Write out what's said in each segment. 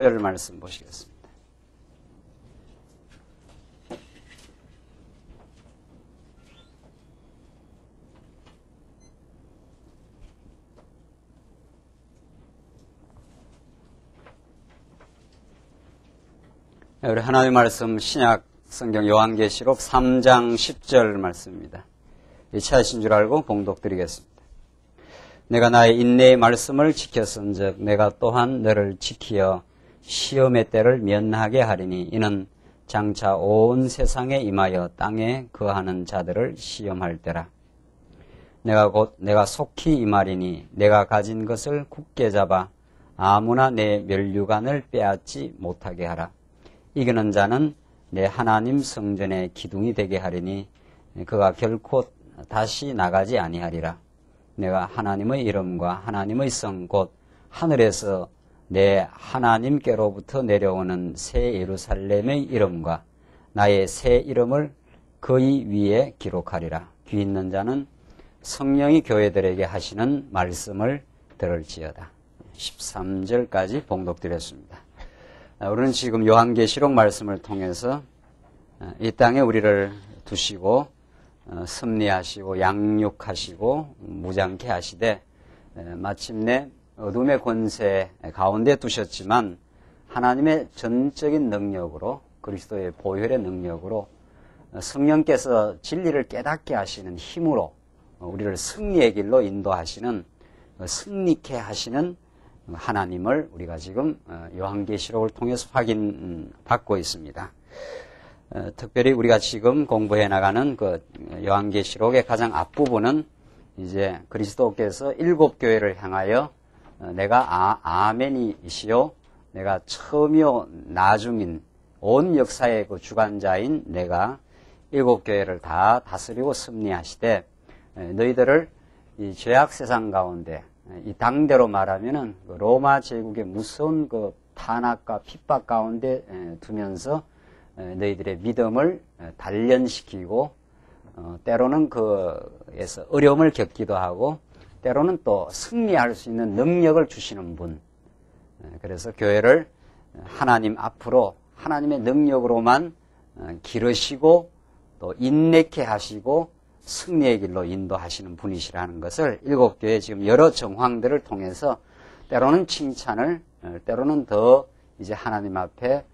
열 말씀 보시겠습니다. 우리 하나님의 말씀 신약 성경 요한계시록 3장 10절 말씀입니다. 찾으신 줄 알고 봉독 드리겠습니다. 내가 나의 인내의 말씀을 지켰은즉 내가 또한 너를 지키어 시험의 때를 면하게 하리니 이는 장차 온 세상에 임하여 땅에 거하는 자들을 시험할 때라. 내가 속히 임하리니 내가 가진 것을 굳게 잡아 아무나 내 면류관을 빼앗지 못하게 하라. 이기는 자는 내 하나님 성전의 기둥이 되게 하리니 그가 결코 다시 나가지 아니하리라. 내가 하나님의 이름과 하나님의 성 곧 하늘에서 내 하나님께로부터 내려오는 새 예루살렘의 이름과 나의 새 이름을 그의 위에 기록하리라. 귀 있는 자는 성령이 교회들에게 하시는 말씀을 들을지어다. 13절까지 봉독드렸습니다. 우리는 지금 요한계시록 말씀을 통해서 이 땅에 우리를 두시고 섭리하시고 양육하시고 무장케 하시되 마침내 어둠의 권세 가운데 두셨지만 하나님의 전적인 능력으로 그리스도의 보혈의 능력으로 성령께서 진리를 깨닫게 하시는 힘으로 우리를 승리의 길로 인도하시는 승리케 하시는 하나님을 우리가 지금 요한계시록을 통해서 확인받고 있습니다. 특별히 우리가 지금 공부해 나가는 그 요한계시록의 가장 앞부분은 이제 그리스도께서 7교회를 향하여 내가 아멘이시요 내가 처음이요 나중인 온 역사의 그 주관자인 내가 7교회를 다 다스리고 섭리하시되 너희들을 이 죄악 세상 가운데 이 당대로 말하면은 그 로마 제국의 무서운 그 탄압과 핍박 가운데 두면서 너희들의 믿음을 단련시키고 때로는 그에서 어려움을 겪기도 하고 때로는 또 승리할 수 있는 능력을 주시는 분. 그래서 교회를 하나님 앞으로 하나님의 능력으로만 기르시고 또 인내케 하시고 승리의 길로 인도하시는 분이시라는 것을 7교회 지금 여러 정황들을 통해서 때로는 칭찬을 때로는 더 이제 하나님 앞에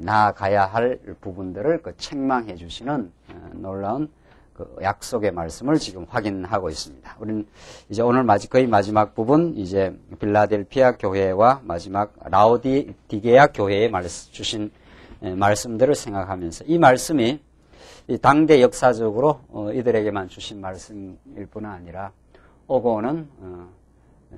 나아가야 할 부분들을 책망해 주시는 놀라운 그 약속의 말씀을 지금 확인하고 있습니다. 우리는 이제 오늘 거의 마지막 부분 이제 빌라델피아 교회와 마지막 라오디게아 교회에 주신 말씀들을 생각하면서 이 말씀이 이 당대 역사적으로 이들에게만 주신 말씀일 뿐 아니라 오고 오는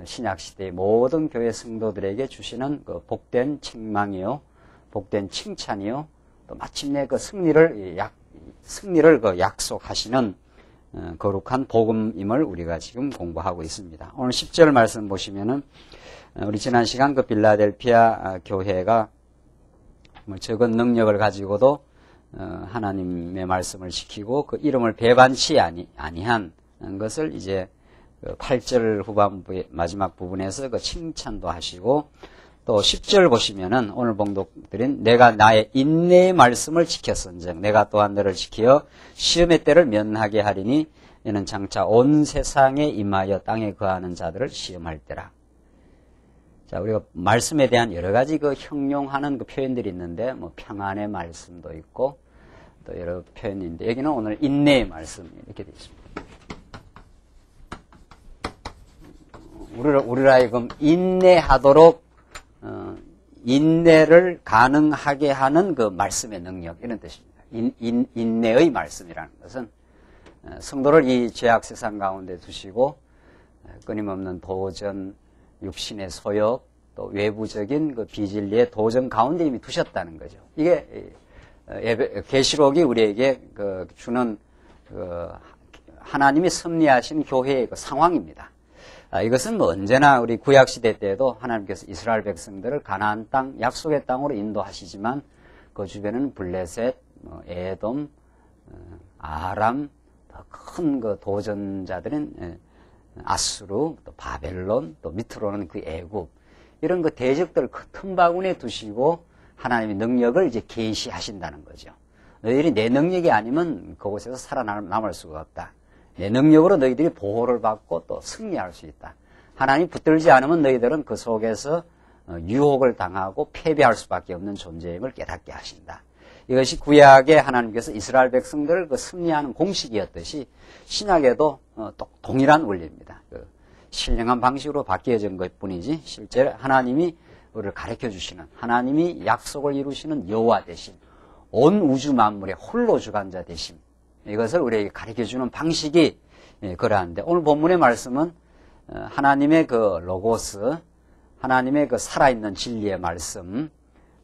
신약 시대의 모든 교회 성도들에게 주시는 그 복된 책망이요, 복된 칭찬이요, 또 마침내 그 승리를 그 약속하시는 거룩한 복음임을 우리가 지금 공부하고 있습니다. 오늘 10절 말씀 보시면은 우리 지난 시간 그 빌라델피아 교회가 적은 능력을 가지고도 하나님의 말씀을 지키고 그 이름을 배반치 아니한 것을 이제 8절 후반부의 마지막 부분에서 그 칭찬도 하시고 또 10절 보시면은 오늘 봉독드린 내가 나의 인내의 말씀을 지켰은즉 내가 또한 너를 지키어 시험의 때를 면하게 하리니 이는 장차 온 세상에 임하여 땅에 거하는 자들을 시험할 때라. 자, 우리가 말씀에 대한 여러 가지 그 형용하는 그 표현들이 있는데 뭐 평안의 말씀도 있고 또 여러 표현인데 여기는 오늘 인내의 말씀 이렇게 되어 있습니다. 우리를 하여금 인내하도록 인내를 가능하게 하는 그 말씀의 능력 이런 뜻입니다. 인내의 말씀이라는 것은 성도를 이 죄악 세상 가운데 두시고 끊임없는 도전, 육신의 소욕, 또 외부적인 그 비진리의 도전 가운데 이미 두셨다는 거죠. 이게 계시록이 우리에게 주는 하나님이 섭리하신 교회의 그 상황입니다. 이것은 뭐 언제나 우리 구약 시대 때에도 하나님께서 이스라엘 백성들을 가나안 땅, 약속의 땅으로 인도하시지만 그 주변에는 블레셋, 에돔, 아람, 더 큰 그 도전자들인 아수르, 또 바벨론, 또 밑으로는 그 애굽 이런 그 대적들을 그 틈바구니에 두시고 하나님의 능력을 이제 계시하신다는 거죠. 너희들이 내 능력이 아니면 그곳에서 살아남을 수가 없다. 내 능력으로 너희들이 보호를 받고 또 승리할 수 있다. 하나님 붙들지 않으면 너희들은 그 속에서 유혹을 당하고 패배할 수밖에 없는 존재임을 깨닫게 하신다. 이것이 구약의 하나님께서 이스라엘 백성들을 그 승리하는 공식이었듯이 신약에도 동일한 원리입니다. 신령한 방식으로 바뀌어진 것뿐이지 실제로 하나님이 우리를 가르쳐 주시는, 하나님이 약속을 이루시는 여호와 되심, 온 우주 만물의 홀로 주관자 되심, 이것을 우리에게 가르쳐 주는 방식이 그러한데, 오늘 본문의 말씀은 하나님의 그 로고스, 하나님의 그 살아있는 진리의 말씀,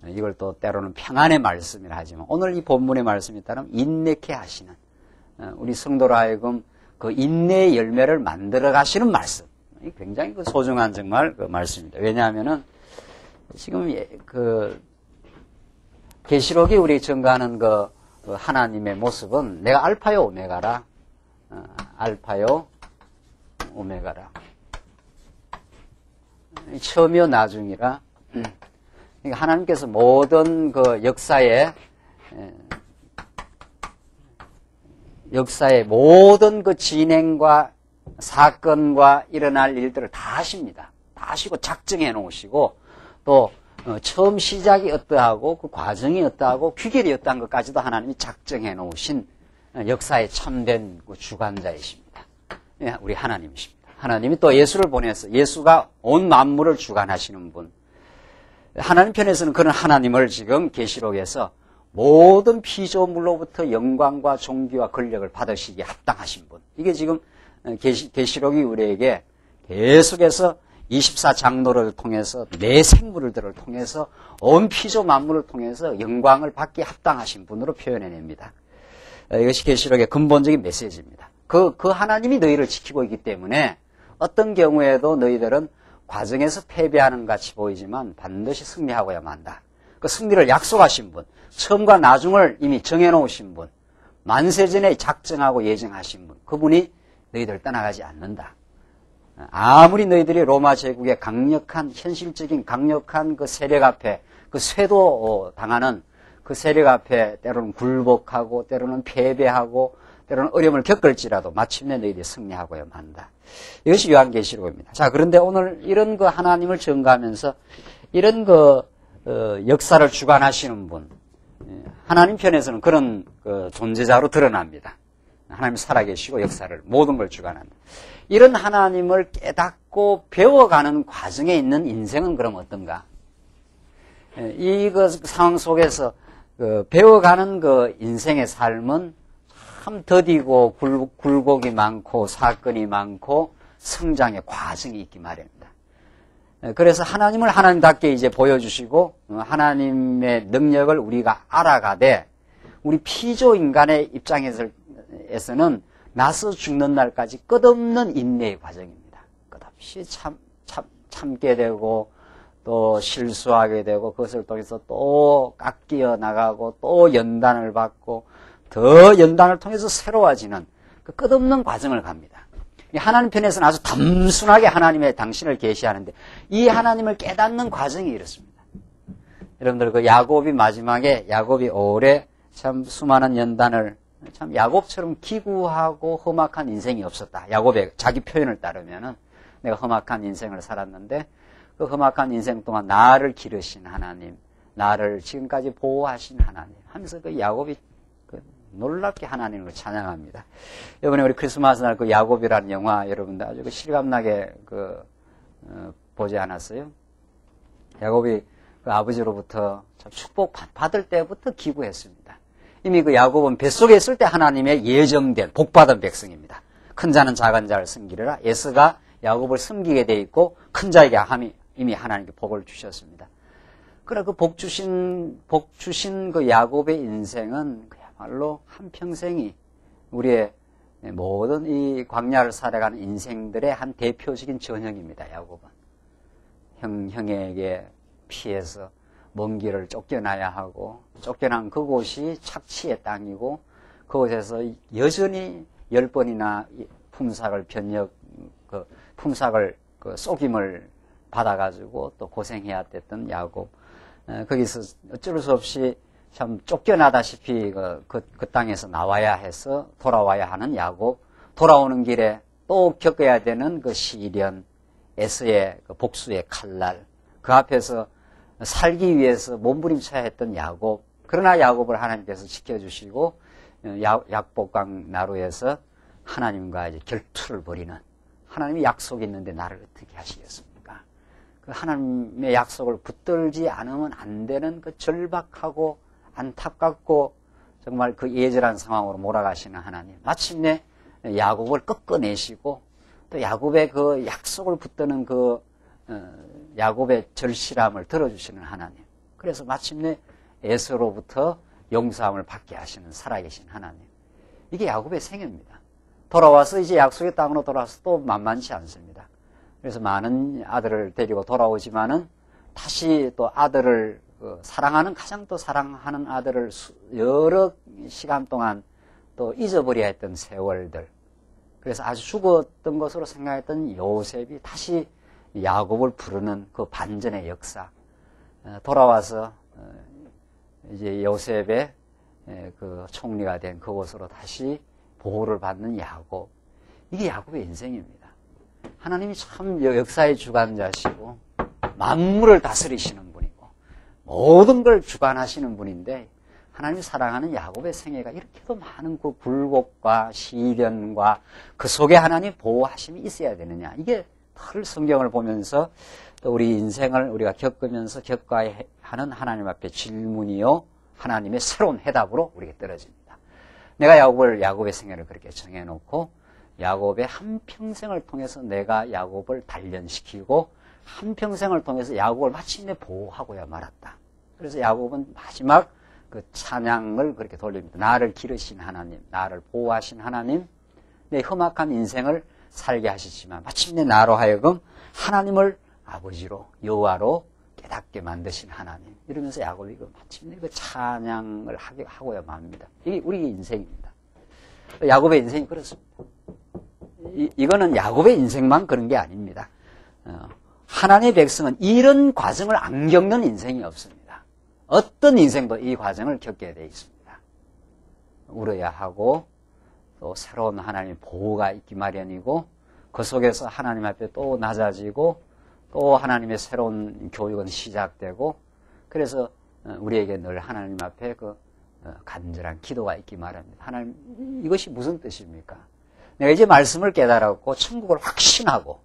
이걸 또 때로는 평안의 말씀이라 하지만 오늘 이 본문의 말씀이 따르면 인내케 하시는, 우리 성도로 하여금 그 인내의 열매를 만들어 가시는 말씀. 굉장히 그 소중한 정말 그 말씀입니다. 왜냐하면은 지금 그 계시록이 우리 증거하는 그 하나님의 모습은 내가 알파요 오메가라, 알파요 오메가라, 처음이요 나중이라. 그러니까 하나님께서 모든 그 역사의 모든 그 진행과 사건과 일어날 일들을 다 하십니다. 다 하시고 작정해 놓으시고 또 처음 시작이 어떠하고 그 과정이 어떠하고 귀결이 어떠한 것까지도 하나님이 작정해 놓으신 역사의 참된 그 주관자이십니다. 우리 하나님이십니다. 하나님이 또 예수를 보내서 예수가 온 만물을 주관하시는 분. 하나님 편에서는 그런 하나님을 지금 계시록에서 모든 피조물로부터 영광과 존귀와 권력을 받으시기에 합당하신 분. 이게 지금 계시록이 우리에게 계속해서 24장로를 통해서 내 생물들을 통해서 온 피조 만물을 통해서 영광을 받기에 합당하신 분으로 표현해냅니다. 이것이 계시록의 근본적인 메시지입니다. 그 하나님이 너희를 지키고 있기 때문에 어떤 경우에도 너희들은 과정에서 패배하는 것 같이 보이지만 반드시 승리하고야만 한다. 그 승리를 약속하신 분, 처음과 나중을 이미 정해놓으신 분, 만세전에 작정하고 예정하신 분, 그분이 너희들 떠나가지 않는다. 아무리 너희들이 로마 제국의 강력한, 현실적인 강력한 그 세력 앞에, 그 쇄도 당하는 그 세력 앞에 때로는 굴복하고, 때로는 패배하고, 때로는 어려움을 겪을지라도 마침내 너희들이 승리하고야만 한다. 이것이 요한계시록입니다. 자, 그런데 오늘 이런 그 하나님을 증거하면서 이런 그 역사를 주관하시는 분, 하나님 편에서는 그런 그 존재자로 드러납니다. 하나님 살아계시고 역사를 모든 걸 주관한다. 이런 하나님을 깨닫고 배워가는 과정에 있는 인생은 그럼 어떤가? 이 그 상황 속에서 그 배워가는 그 인생의 삶은 참 더디고 굴곡이 많고 사건이 많고 성장의 과정이 있기 마련입니다. 그래서 하나님을 하나님답게 이제 보여주시고 하나님의 능력을 우리가 알아가되 우리 피조 인간의 입장에서는 나서 죽는 날까지 끝없는 인내의 과정입니다. 끝없이 참게 되고 또 실수하게 되고 그것을 통해서 또 깎여 나가고 또 연단을 받고 더 연단을 통해서 새로워지는 그 끝없는 과정을 갑니다. 하나님 편에서는 아주 단순하게 하나님의 당신을 계시하는데 이 하나님을 깨닫는 과정이 이렇습니다. 여러분들 그 야곱이 마지막에 야곱이 오래 참 수많은 연단을 참 야곱처럼 기구하고 험악한 인생이 없었다. 야곱의 자기 표현을 따르면은 내가 험악한 인생을 살았는데 그 험악한 인생 동안 나를 기르신 하나님, 나를 지금까지 보호하신 하나님 하면서 그 야곱이 놀랍게 하나님을 찬양합니다. 이번에 우리 크리스마스 날 그 야곱이라는 영화 여러분들 아주 실감나게 보지 않았어요? 야곱이 그 아버지로부터 참 축복 받을 때부터 기구했습니다. 이미 그 야곱은 뱃속에 있을 때 하나님의 예정된 복받은 백성입니다. 큰 자는 작은 자를 섬기리라. 에서가 야곱을 섬기게 돼 있고 큰 자에게 이미 하나님께 복을 주셨습니다. 그러나 그 복 주신 그 야곱의 인생은 그야말로 한평생이 우리의 모든 이 광야를 살아가는 인생들의 한 대표적인 전형입니다. 야곱은 형에게 피해서 먼 길을 쫓겨나야 하고 쫓겨난 그곳이 착취의 땅이고 그곳에서 여전히 10번이나 품삯을 속임을 받아가지고 또 고생해야 됐던 야곱. 거기서 어쩔 수 없이 참 쫓겨나다시피 그 땅에서 나와야 해서 돌아와야 하는 야곱. 돌아오는 길에 또 겪어야 되는 그 시련, 에서의 그 복수의 칼날. 그 앞에서 살기 위해서 몸부림쳐야 했던 야곱. 그러나 야곱을 하나님께서 지켜주시고 약복강 나루에서 하나님과 이제 결투를 벌이는, 하나님이 약속이 있는데 나를 어떻게 하시겠습니까? 그 하나님의 약속을 붙들지 않으면 안 되는 그 절박하고 안타깝고 정말 그 예절한 상황으로 몰아가시는 하나님. 마침내 야곱을 꺾어내시고 또 야곱의 그 약속을 붙드는 그 야곱의 절실함을 들어주시는 하나님. 그래서 마침내 에서로부터 용서함을 받게 하시는 살아계신 하나님. 이게 야곱의 생애입니다. 돌아와서 이제 약속의 땅으로 돌아와서 또 만만치 않습니다. 그래서 많은 아들을 데리고 돌아오지만은 다시 또 아들을 사랑하는, 가장 또 사랑하는 아들을 여러 시간 동안 또 잊어버려야 했던 세월들. 그래서 아주 죽었던 것으로 생각했던 요셉이 다시 야곱을 부르는 그 반전의 역사. 돌아와서 이제 요셉의 그 총리가 된 그곳으로 다시 보호를 받는 야곱. 이게 야곱의 인생입니다. 하나님이 참 역사의 주관자시고 만물을 다스리시는 분이고 모든 걸 주관하시는 분인데, 하나님이 사랑하는 야곱의 생애가 이렇게도 많은 그 굴곡과 시련과 그 속에 하나님 보호하심이 있어야 되느냐. 이게 늘 성경을 보면서 또 우리 인생을 우리가 겪으면서 겪어야 하는 하나님 앞에 질문이요, 하나님의 새로운 해답으로 우리에게 떨어집니다. 내가 야곱의 생애를 그렇게 정해놓고 야곱의 한평생을 통해서 내가 야곱을 단련시키고 한평생을 통해서 야곱을 마침내 보호하고야 말았다. 그래서 야곱은 마지막 그 찬양을 그렇게 돌립니다. 나를 기르신 하나님, 나를 보호하신 하나님, 내 험악한 인생을 살게 하시지만 마침내 나로 하여금 하나님을 아버지로, 여호와로 깨닫게 만드신 하나님. 이러면서 야곱이 마침내 그 찬양을 하고야 맙니다. 이게 우리의 인생입니다. 야곱의 인생이 그렇습니다. 이거는 야곱의 인생만 그런 게 아닙니다. 하나님의 백성은 이런 과정을 안 겪는 인생이 없습니다. 어떤 인생도 이 과정을 겪게 되어 있습니다. 울어야 하고 또 새로운 하나님의 보호가 있기 마련이고 그 속에서 하나님 앞에 또 낮아지고 또 하나님의 새로운 교육은 시작되고, 그래서 우리에게 늘 하나님 앞에 그 간절한 기도가 있기 마련입니다. 하나님, 이것이 무슨 뜻입니까? 내가 이제 말씀을 깨달았고 천국을 확신하고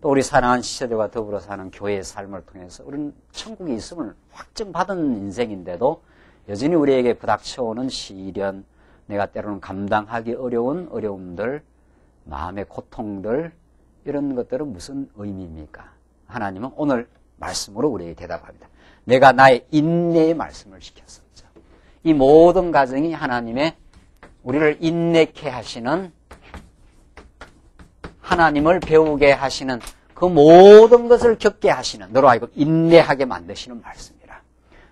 또 우리 사랑하는 지체들과 더불어 사는 교회의 삶을 통해서 우리는 천국이 있음을 확증받은 인생인데도 여전히 우리에게 부닥쳐오는 시련, 내가 때로는 감당하기 어려운 어려움들, 마음의 고통들, 이런 것들은 무슨 의미입니까? 하나님은 오늘 말씀으로 우리에게 대답합니다. 내가 나의 인내의 말씀을 시켰었죠. 이 모든 과정이 하나님의 우리를 인내케 하시는, 하나님을 배우게 하시는, 그 모든 것을 겪게 하시는, 너로 하여금 인내하게 만드시는 말씀이라.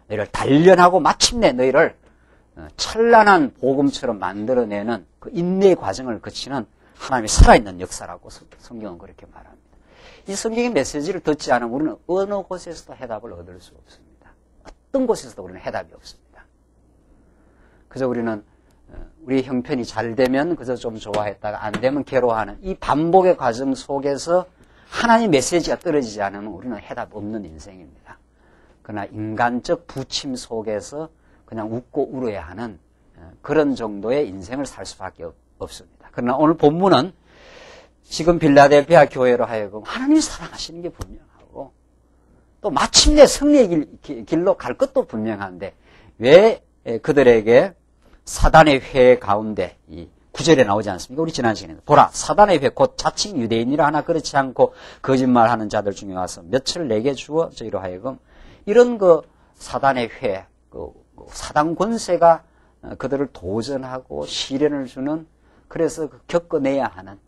너희를 단련하고 마침내 너희를 찬란한 복음처럼 만들어내는 그 인내의 과정을 거치는 하나님의 살아있는 역사라고 성경은 그렇게 말합니다. 이 성경의 메시지를 듣지 않으면 우리는 어느 곳에서도 해답을 얻을 수 없습니다. 어떤 곳에서도 우리는 해답이 없습니다. 그저 우리는 우리 형편이 잘 되면 그저 좀 좋아했다가 안 되면 괴로워하는 이 반복의 과정 속에서 하나님의 메시지가 떨어지지 않으면 우리는 해답 없는 인생입니다. 그러나 인간적 부침 속에서 그냥 웃고 울어야 하는 그런 정도의 인생을 살 수밖에 없습니다. 그러나 오늘 본문은 지금 빌라델피아 교회로 하여금 하나님이 사랑하시는 게 분명하고 또 마침내 승리의 길로 갈 것도 분명한데 왜 그들에게 사단의 회 가운데 이 9절에 나오지 않습니까? 우리 지난 시간에 보라, 사단의 회 곧 자칭 유대인이라 하나 그렇지 않고 거짓말하는 자들 중에 와서 몇을 내게 주어 저희로 하여금 이런 그 사단의 회, 그 사단 권세가 그들을 도전하고 시련을 주는, 그래서 겪어내야 하는,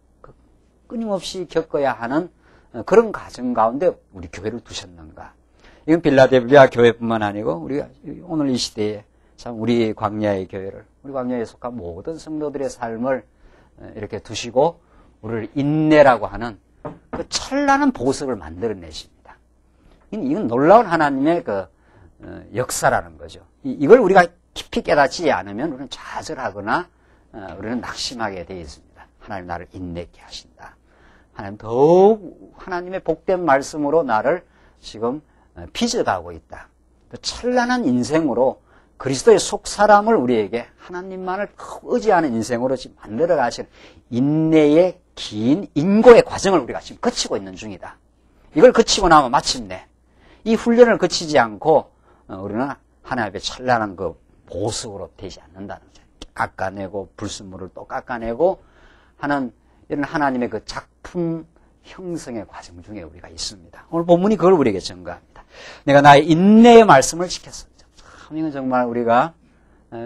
끊임없이 겪어야 하는 그런 과정 가운데 우리 교회를 두셨는가? 이건 빌라델피아 교회뿐만 아니고 우리가 오늘 이 시대에 참 우리 광야의 교회를, 우리 광야에 속한 모든 성도들의 삶을 이렇게 두시고 우리를 인내라고 하는 그 찬란한 보석을 만들어내십니다. 이건 놀라운 하나님의 역사라는 거죠. 이걸 우리가 깊이 깨닫지 않으면 우리는 좌절하거나 우리는 낙심하게 되어 있습니다. 하나님 나를 인내케 하신다. 하나님 더욱 하나님의 복된 말씀으로 나를 지금 빚어가고 있다. 찬란한 인생으로 그리스도의 속사람을 우리에게 하나님만을 의지하는 인생으로 지금 만들어 가시는 인내의 긴 인고의 과정을 우리가 지금 거치고 있는 중이다. 이걸 거치고 나면 마침내 이 훈련을 거치지 않고 우리는 하나님 앞에 찬란한 그 보석으로 되지 않는다는 거죠. 깎아내고 불순물을 또 깎아내고 하는 이런 하나님의 그 작품 형성의 과정 중에 우리가 있습니다. 오늘 본문이 그걸 우리에게 증거합니다. 내가 나의 인내의 말씀을 지켰습니다. 참 이건 정말 우리가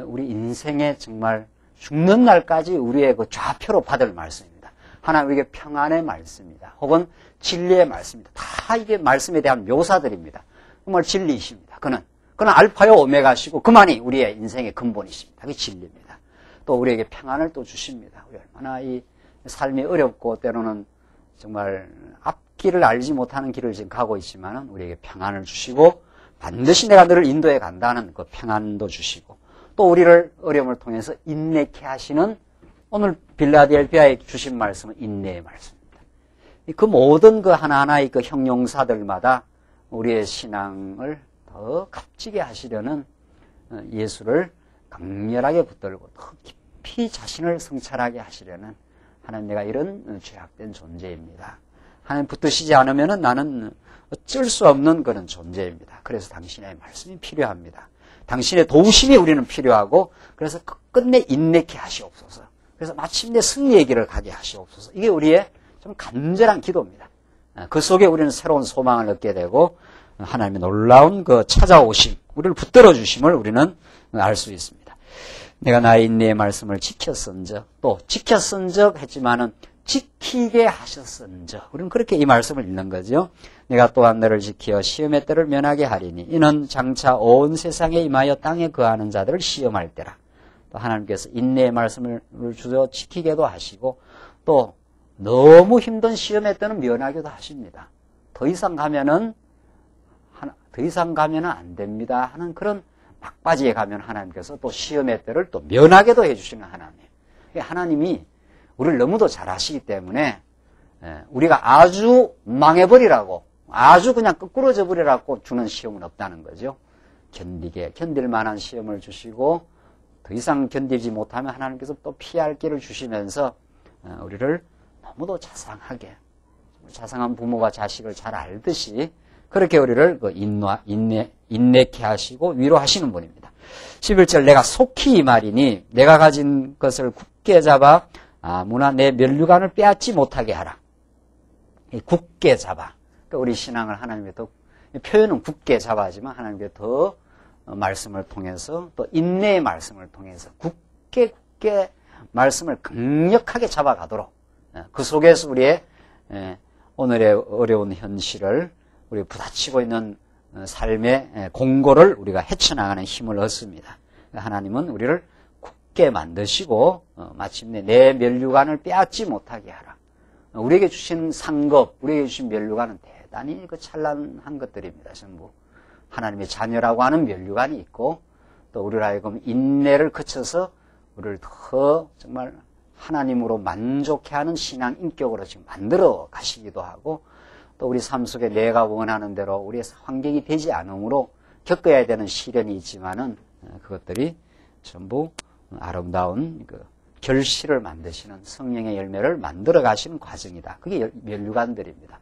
우리 인생에 정말 죽는 날까지 우리의 그 좌표로 받을 말씀입니다. 하나님 우리에게 평안의 말씀입니다. 혹은 진리의 말씀입니다. 다 이게 말씀에 대한 묘사들입니다. 정말 진리이십니다. 그는 알파요 오메가시고 그만이 우리의 인생의 근본이십니다. 그게 진리입니다. 또 우리에게 평안을 또 주십니다. 우리 얼마나 이 삶이 어렵고 때로는 정말 앞길을 알지 못하는 길을 지금 가고 있지만 우리에게 평안을 주시고 반드시 내가 너를 인도해 간다는 그 평안도 주시고 또 우리를 어려움을 통해서 인내케 하시는 오늘 빌라델피아에 주신 말씀은 인내의 말씀입니다. 그 모든 그 하나하나의 그 형용사들마다 우리의 신앙을 더 값지게 하시려는 예수를 강렬하게 붙들고 더 깊이 자신을 성찰하게 하시려는 하나님 내가 이런 죄악된 존재입니다. 하나님 붙드시지 않으면 나는 어쩔 수 없는 그런 존재입니다. 그래서 당신의 말씀이 필요합니다. 당신의 도우심이 우리는 필요하고 그래서 끝내 인내케 하시옵소서. 그래서 마침내 승리의 길을 가게 하시옵소서. 이게 우리의 좀 간절한 기도입니다. 그 속에 우리는 새로운 소망을 얻게 되고 하나님의 놀라운 그 찾아오심, 우리를 붙들어 주심을 우리는 알 수 있습니다. 내가 나의 인내의 말씀을 지켰은즉 또 지켰은즉 했지만은 지키게 하셨은즉 우리는 그렇게 이 말씀을 읽는 거죠. 내가 또한 너를 지키어 시험의 때를 면하게 하리니 이는 장차 온 세상에 임하여 땅에 거하는 자들을 시험할 때라. 또 하나님께서 인내의 말씀을 주어 지키게도 하시고 또 너무 힘든 시험의 때는 면하기도 하십니다. 더 이상 가면은 안 됩니다 하는 그런 막바지에 가면 하나님께서 또 시험의 때를 또 면하게도 해주시는 하나님. 하나님이 우리를 너무도 잘 아시기 때문에 우리가 아주 망해버리라고 아주 그냥 거꾸로져 버리라고 주는 시험은 없다는 거죠. 견딜 만한 시험을 주시고 더 이상 견디지 못하면 하나님께서 또 피할 길을 주시면서 우리를 너무도 자상하게 자상한 부모가 자식을 잘 알듯이 그렇게 우리를 인내케 하시고 위로하시는 분입니다. 11절 내가 속히 이 말이니 내가 가진 것을 굳게 잡아 아무나 내 면류관을 빼앗지 못하게 하라. 굳게 잡아. 그러니까 우리 신앙을 하나님께 더 표현은 굳게 잡아지만 하나님께 더 말씀을 통해서 또 인내의 말씀을 통해서 굳게 말씀을 강력하게 잡아가도록 그 속에서 우리의 오늘의 어려운 현실을 우리 부딪히고 있는 삶의 공고를 우리가 헤쳐나가는 힘을 얻습니다. 하나님은 우리를 굳게 만드시고 마침내 내 면류관을 빼앗지 못하게 하라. 우리에게 주신 상급, 우리에게 주신 면류관은 대단히 그 찬란한 것들입니다. 전부 하나님의 자녀라고 하는 면류관이 있고 또 우리를 하여금 인내를 거쳐서 우리를 더 정말 하나님으로 만족해 하는 신앙 인격으로 지금 만들어 가시기도 하고 또 우리 삶 속에 내가 원하는 대로 우리의 환경이 되지 않으므로 겪어야 되는 시련이 있지만은 그것들이 전부 아름다운 그 결실을 만드시는 성령의 열매를 만들어 가시는 과정이다. 그게 면류관들입니다.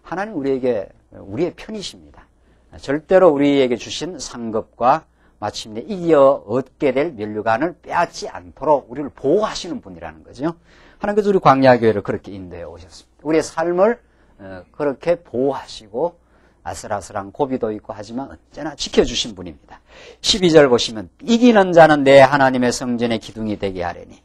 하나님 우리에게 우리의 편이십니다. 절대로 우리에게 주신 상급과 마침내 이겨 얻게 될 면류관을 빼앗지 않도록 우리를 보호하시는 분이라는 거죠. 하나님께서 우리 광야교회를 그렇게 인도해 오셨습니다. 우리의 삶을 그렇게 보호하시고 아슬아슬한 고비도 있고 하지만 언제나 지켜주신 분입니다. 12절 보시면 이기는 자는 내 하나님의 성전의 기둥이 되게 하려니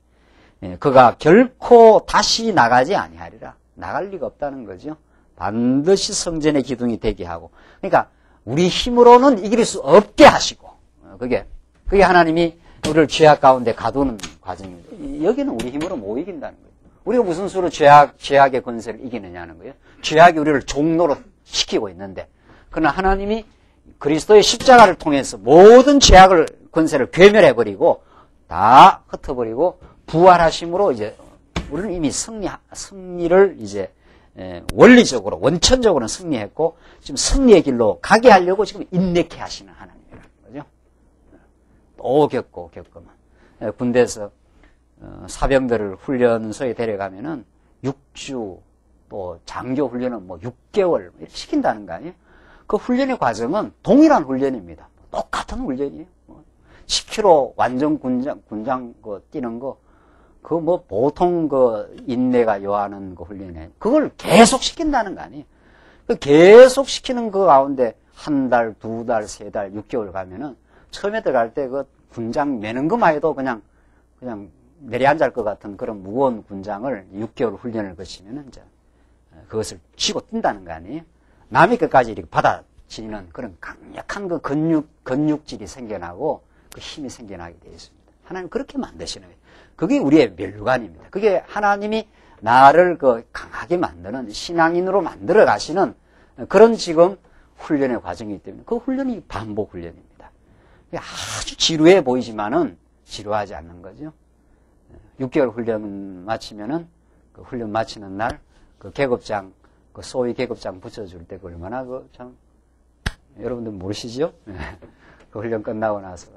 그가 결코 다시 나가지 아니하리라. 나갈 리가 없다는 거죠. 반드시 성전의 기둥이 되게 하고 그러니까 우리 힘으로는 이길 수 없게 하시고 그게 하나님이 우리를 죄악 가운데 가두는 과정입니다. 여기는 우리 힘으로 못 이긴다는 거예요. 우리가 무슨 수로 죄악의 권세를 이기느냐는 거예요. 죄악이 우리를 종로로 시키고 있는데 그러나 하나님이 그리스도의 십자가를 통해서 모든 죄악을 권세를 괴멸해버리고 다 흩어버리고 부활하심으로 이제 우리는 이미 승리를 이제 원리적으로 원천적으로는 승리했고 지금 승리의 길로 가게 하려고 지금 인내케 하시는 하나님이라는 거죠. 또 겪으면 군대에서 사병들을 훈련소에 데려가면은 6주 또 장교 훈련은 뭐 6개월 시킨다는 거 아니에요? 그 훈련의 과정은 동일한 훈련입니다. 똑같은 훈련이에요. 10km 완전 군장 뛰는 거, 그거 뭐 보통 그 인내가 요하는 그 훈련에 그걸 계속 시킨다는 거 아니에요? 그 계속 시키는 그 가운데 한 달, 두 달, 세 달, 6개월 가면은 처음에 들어갈 때 그 군장 매는 것만 해도 그냥 내려앉을 것 같은 그런 무거운 군장을 6개월 훈련을 거치면은 이제 그것을 쥐고 뛴다는 거 아니에요? 남의 것까지 이렇게 받아지는 그런 강력한 그 근육질이 생겨나고 그 힘이 생겨나게 되어 있습니다. 하나님 그렇게 만드시는 거예요. 그게 우리의 멸관입니다. 그게 하나님이 나를 그 강하게 만드는 신앙인으로 만들어 가시는 그런 지금 훈련의 과정이기 때문에 그 훈련이 반복 훈련입니다. 아주 지루해 보이지만은 지루하지 않는 거죠. 6개월 훈련 마치면은 그 훈련 마치는 날 그 계급장, 그 소위 계급장 붙여줄 때 그 얼마나 그 참 여러분들 모르시죠? 그 훈련 끝나고 나서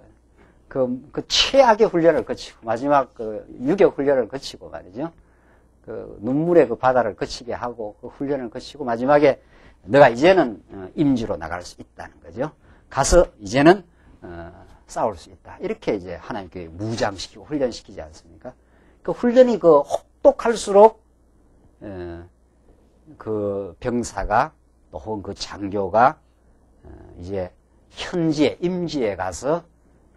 그 최악의 훈련을 거치고 마지막 그 유격 훈련을 거치고 말이죠. 그 눈물의 그 바다를 거치게 하고 그 훈련을 거치고 마지막에 너가 이제는 임지로 나갈 수 있다는 거죠. 가서 이제는 싸울 수 있다. 이렇게 이제 하나님께 무장시키고 훈련시키지 않습니까? 그 훈련이 그 혹독할수록 그 병사가 또 혹은 그 장교가 이제 현지에 임지에 가서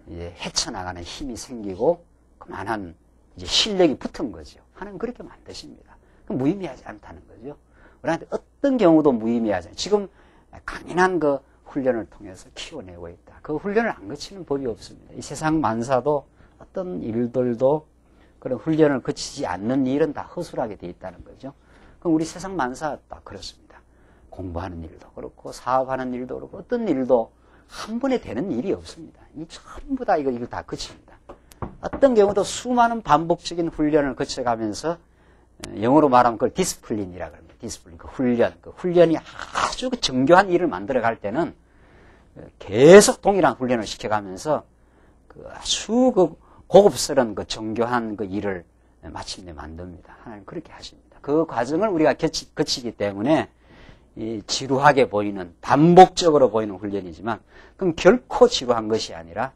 이제 헤쳐나가는 힘이 생기고 그만한 이제 실력이 붙은 거죠. 하나님 그렇게 만드십니다. 무의미하지 않다는 거죠. 우리한테 어떤 경우도 무의미하지 않아요. 지금 강인한 그 훈련을 통해서 키워내고 있다. 그 훈련을 안 거치는 법이 없습니다. 이 세상 만사도 어떤 일들도 그런 훈련을 거치지 않는 일은 다 허술하게 돼 있다는 거죠. 그럼 우리 세상 만사 다 그렇습니다. 공부하는 일도 그렇고 사업하는 일도 그렇고 어떤 일도 한 번에 되는 일이 없습니다. 이 전부 다 이거 다 거칩니다. 어떤 경우도 수많은 반복적인 훈련을 거쳐가면서 영어로 말하면 그걸 디스플린이라고 합니다. 디스플린, 그 훈련이 아주 그 정교한 일을 만들어갈 때는 계속 동일한 훈련을 시켜가면서 그 아주 그 고급스러운 그 정교한 그 일을 마침내 만듭니다. 하나님 그렇게 하십니다. 그 과정을 우리가 거치기 때문에 이 지루하게 보이는 반복적으로 보이는 훈련이지만 그럼 결코 지루한 것이 아니라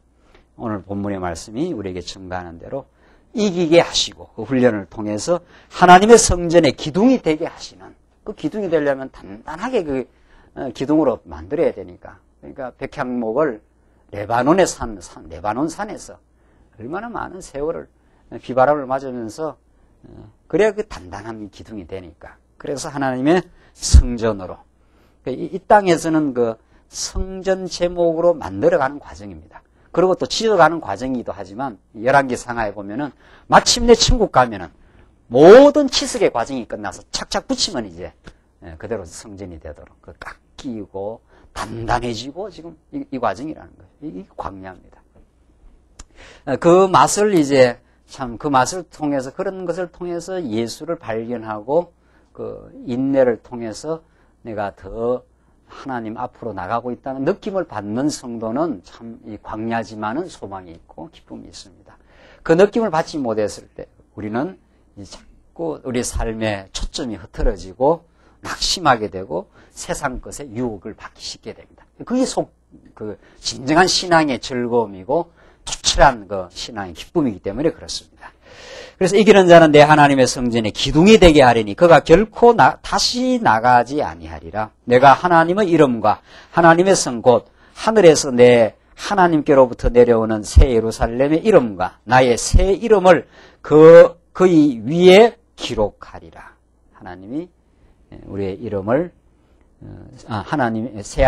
오늘 본문의 말씀이 우리에게 증거하는 대로 이기게 하시고 그 훈련을 통해서 하나님의 성전의 기둥이 되게 하시는 그 기둥이 되려면 단단하게 그 기둥으로 만들어야 되니까 그러니까 백향목을 레바논의 레바논 산에서 얼마나 많은 세월을 비바람을 맞으면서 그래야 그 단단한 기둥이 되니까 그래서 하나님의 성전으로 이 땅에서는 그 성전 제목으로 만들어가는 과정입니다. 그리고 또 지어가는 과정이기도 하지만 열왕기 상하에 보면은 마침내 천국 가면은 모든 치석의 과정이 끝나서 착착 붙이면 이제 그대로 성전이 되도록 그 깎이고 단단해지고 지금 이 과정이라는 거예요. 이 광야입니다. 그 맛을 이제 참 그 맛을 통해서 그런 것을 통해서 예수를 발견하고 그 인내를 통해서 내가 더 하나님 앞으로 나가고 있다는 느낌을 받는 성도는 참 이 광야지만은 소망이 있고 기쁨이 있습니다. 그 느낌을 받지 못했을 때 우리는 자꾸 우리 삶의 초점이 흐트러지고 낙심하게 되고 세상 것에 유혹을 받기 쉽게 됩니다. 그게 그 진정한 신앙의 즐거움이고 투철한 그 신앙의 기쁨이기 때문에 그렇습니다. 그래서 이기는 자는 내 하나님의 성전에 기둥이 되게 하리니 그가 결코 다시 나가지 아니하리라. 내가 하나님의 이름과 하나님의 성 곧 하늘에서 내 하나님께로부터 내려오는 새 예루살렘의 이름과 나의 새 이름을 그의 위에 기록하리라. 하나님이 우리의 이름을 하나님의 새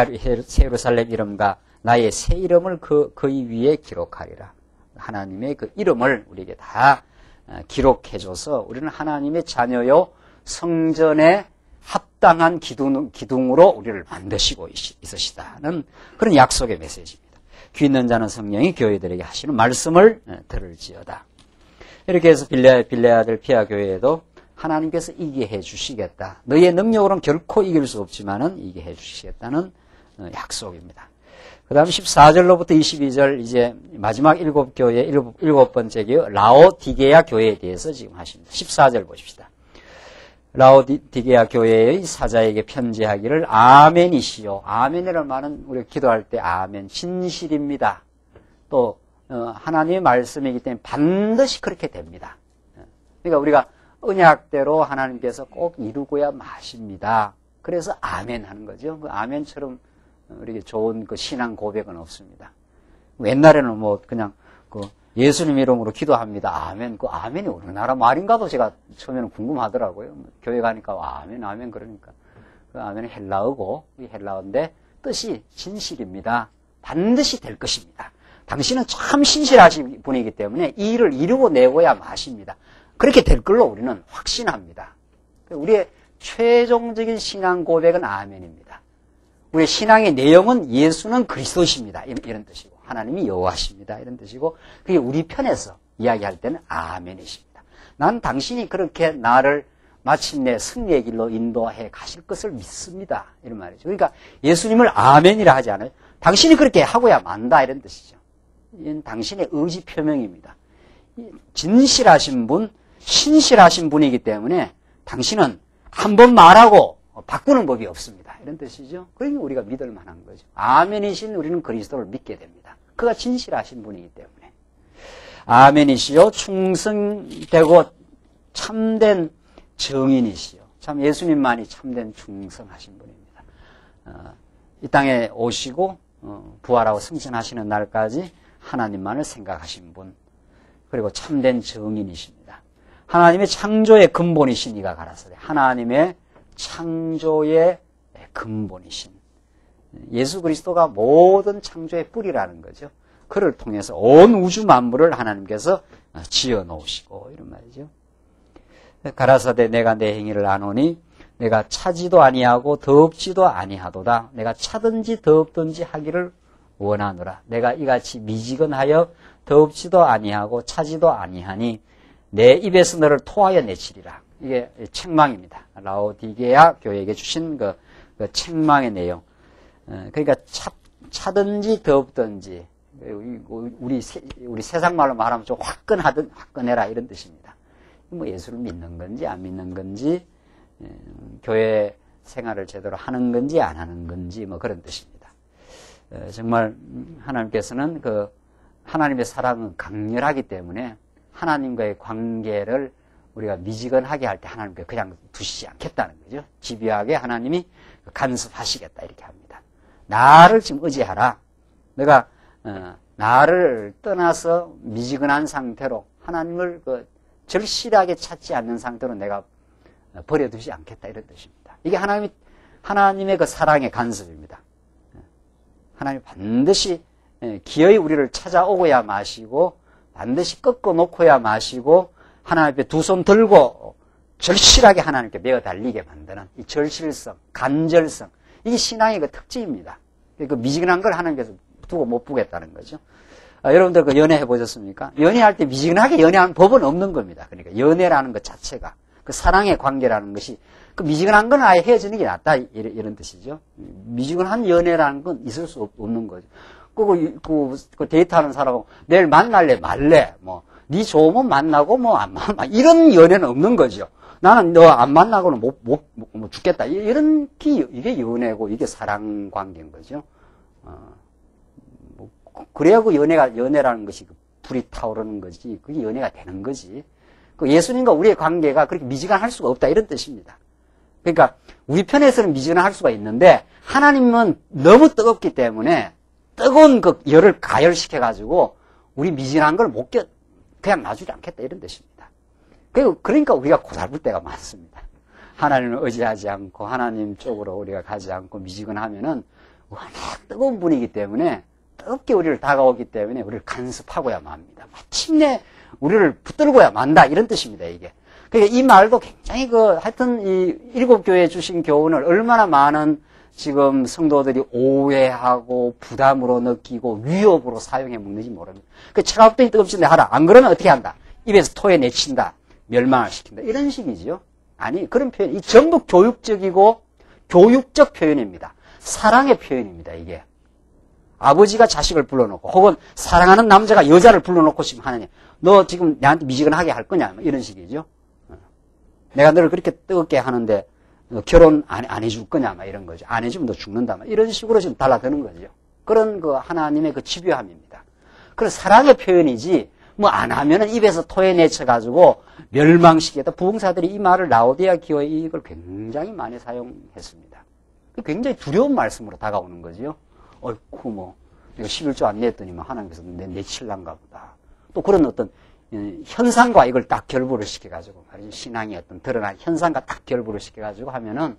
예루살렘 이름과 나의 새 이름을 그의 위에 기록하리라. 하나님의 그 이름을 우리에게 다 기록해줘서 우리는 하나님의 자녀요 성전에 합당한 기둥으로 우리를 만드시고 있으시다는 그런 약속의 메시지입니다. 귀 있는 자는 성령이 교회들에게 하시는 말씀을 들을지어다. 이렇게 해서 빌레아델피아 교회에도 하나님께서 이기게 해 주시겠다. 너희의 능력으로는 결코 이길 수 없지만은 이기게 해 주시겠다는 약속입니다. 그 다음 14절로부터 22절 이제 마지막 일곱 번째 교회 라오디게아 교회에 대해서 지금 하십니다. 14절 보십시다. 라오디게아 교회의 사자에게 편지하기를 아멘이시요. 아멘이라는 말은 우리가 기도할 때 아멘, 진실입니다. 또 하나님의 말씀이기 때문에 반드시 그렇게 됩니다. 그러니까 우리가 언약대로 하나님께서 꼭 이루고야 마십니다. 그래서 아멘 하는 거죠. 그 아멘처럼 우리에게 좋은 그 신앙 고백은 없습니다. 옛날에는 뭐 그냥 그 예수님 이름으로 기도합니다. 아멘. 그 아멘이 어느 나라 말인가도 제가 처음에는 궁금하더라고요. 교회 가니까 아멘 그러니까. 그 아멘은 헬라어고, 이 헬라어인데 뜻이 진실입니다. 반드시 될 것입니다. 당신은 참 신실하신 분이기 때문에 이 일을 이루고 내고야 마십니다. 그렇게 될 걸로 우리는 확신합니다. 우리의 최종적인 신앙 고백은 아멘입니다. 우리의 신앙의 내용은 예수는 그리스도십니다. 이런 뜻이고 하나님이 여호와십니다. 이런 뜻이고 그게 우리 편에서 이야기할 때는 아멘이십니다. 난 당신이 그렇게 나를 마침내 승리의 길로 인도해 가실 것을 믿습니다. 이런 말이죠. 그러니까 예수님을 아멘이라 하지 않아요. 당신이 그렇게 하고야 만다 이런 뜻이죠. 이건 당신의 의지 표명입니다. 진실하신 분, 신실하신 분이기 때문에 당신은 한 번 말하고 바꾸는 법이 없습니다. 이런 뜻이죠. 그러니까 우리가 믿을 만한 거죠. 아멘이신 우리는 그리스도를 믿게 됩니다. 그가 진실하신 분이기 때문에. 아멘이시요 충성되고 참된 정인이시요. 참 예수님만이 참된 충성하신 분입니다. 이 땅에 오시고 부활하고 승천하시는 날까지 하나님만을 생각하신 분, 그리고 참된 정인이십니다. 하나님의 창조의 근본이신 이가 가라사대. 하나님의 창조의 근본이신 예수 그리스도가 모든 창조의 뿌리라는 거죠. 그를 통해서 온 우주 만물을 하나님께서 지어 놓으시고 이런 말이죠. 가라사대 내가 내 행위를 아노니 내가 차지도 아니하고 더럽지도 아니하도다. 내가 차든지 더럽든지 하기를 원하노라. 내가 이같이 미지근하여 더럽지도 아니하고 차지도 아니하니 내 입에서 너를 토하여 내치리라. 이게 책망입니다. 라오디게아 교회에게 주신 그 책망의 내용. 그러니까 차든지 더럽든지 우리 세상 말로 말하면 좀 화끈해라 이런 뜻입니다. 뭐 예수를 믿는 건지 안 믿는 건지 교회 생활을 제대로 하는 건지 안 하는 건지 뭐 그런 뜻입니다. 정말 하나님께서는 그 하나님의 사랑은 강렬하기 때문에 하나님과의 관계를 우리가 미지근하게 할 때 하나님께 그냥 두시지 않겠다는 거죠. 집요하게 하나님이 간섭하시겠다 이렇게 합니다. 나를 지금 의지하라. 내가 나를 떠나서 미지근한 상태로 하나님을 절실하게 찾지 않는 상태로 내가 버려두지 않겠다 이런 뜻입니다. 이게 하나님의 그 사랑의 간섭입니다. 하나님 반드시 기어이 우리를 찾아오고야 마시고 반드시 꺾어 놓고야 마시고 하나님 앞에 두 손 들고 절실하게 하나님께 매어 달리게 만드는 이 절실성, 간절성 이게 신앙의 그 특징입니다. 그 미지근한 걸 하나님께서 두고 못 보겠다는 거죠. 여러분들 그 연애해 보셨습니까? 연애할 때 미지근하게 연애하는 법은 없는 겁니다. 그러니까 연애라는 것 자체가 그 사랑의 관계라는 것이 그 미지근한 건 아예 헤어지는 게 낫다 이런 뜻이죠. 미지근한 연애라는 건 있을 수 없는 거죠. 그 데이트하는 사람하고 내일 만날래 말래 뭐 네 좋으면 만나고 뭐 안 만나 이런 연애는 없는 거죠. 나는 너 안 만나고는 못 죽겠다 이런 이게 연애고 이게 사랑 관계인 거죠. 그래야 그 연애라는 것이 불이 타오르는 거지 그게 연애가 되는 거지. 그 예수님과 우리의 관계가 그렇게 미지근할 수가 없다 이런 뜻입니다. 그러니까 우리 편에서는 미지근할 수가 있는데 하나님은 너무 뜨겁기 때문에 뜨거운 그 열을 가열시켜 가지고 우리 미지근한 걸 그냥 놔주지 않겠다 이런 뜻입니다. 그러니까 우리가 고달플 때가 많습니다. 하나님을 의지하지 않고 하나님 쪽으로 우리가 가지 않고 미지근하면은 워낙 뜨거운 분이기 때문에 뜨겁게 우리를 다가오기 때문에 우리를 간섭하고야 맙니다. 마침내 우리를 붙들고야 만다 이런 뜻입니다. 이게 그러니까 이 말도 굉장히 하여튼 이 7교회 주신 교훈을 얼마나 많은 지금 성도들이 오해하고 부담으로 느끼고 위협으로 사용해 먹는지 모릅니다. 그 차갑더니 뜨겁지 하라. 안 그러면 어떻게 한다? 입에서 토해내친다. 멸망을 시킨다. 이런 식이죠. 아니, 그런 표현. 이 전부 교육적이고 교육적 표현입니다. 사랑의 표현입니다, 이게. 아버지가 자식을 불러놓고 혹은 사랑하는 남자가 여자를 불러놓고 지금 하느냐. 너 지금 나한테 미지근하게 할 거냐. 이런 식이죠. 내가 너를 그렇게 뜨겁게 하는데 결혼 안 해줄 거냐, 막 이런 거죠. 안 해주면 너 죽는다, 막 이런 식으로 지금 달라드는 거죠. 그런 하나님의 집요함입니다. 그런 사랑의 표현이지, 뭐 안 하면은 입에서 토해내쳐가지고 멸망시키겠다. 부흥사들이 이 말을 라오디아 교회에 이걸 굉장히 많이 사용했습니다. 굉장히 두려운 말씀으로 다가오는 거죠. 어이쿠, 뭐, 내가 11조 안 냈더니만 하나님께서 내칠란가 보다. 또 그런 어떤 현상과 이걸 딱 결부를 시켜가지고, 신앙의 어떤 드러난 현상과 딱 결부를 시켜가지고 하면은,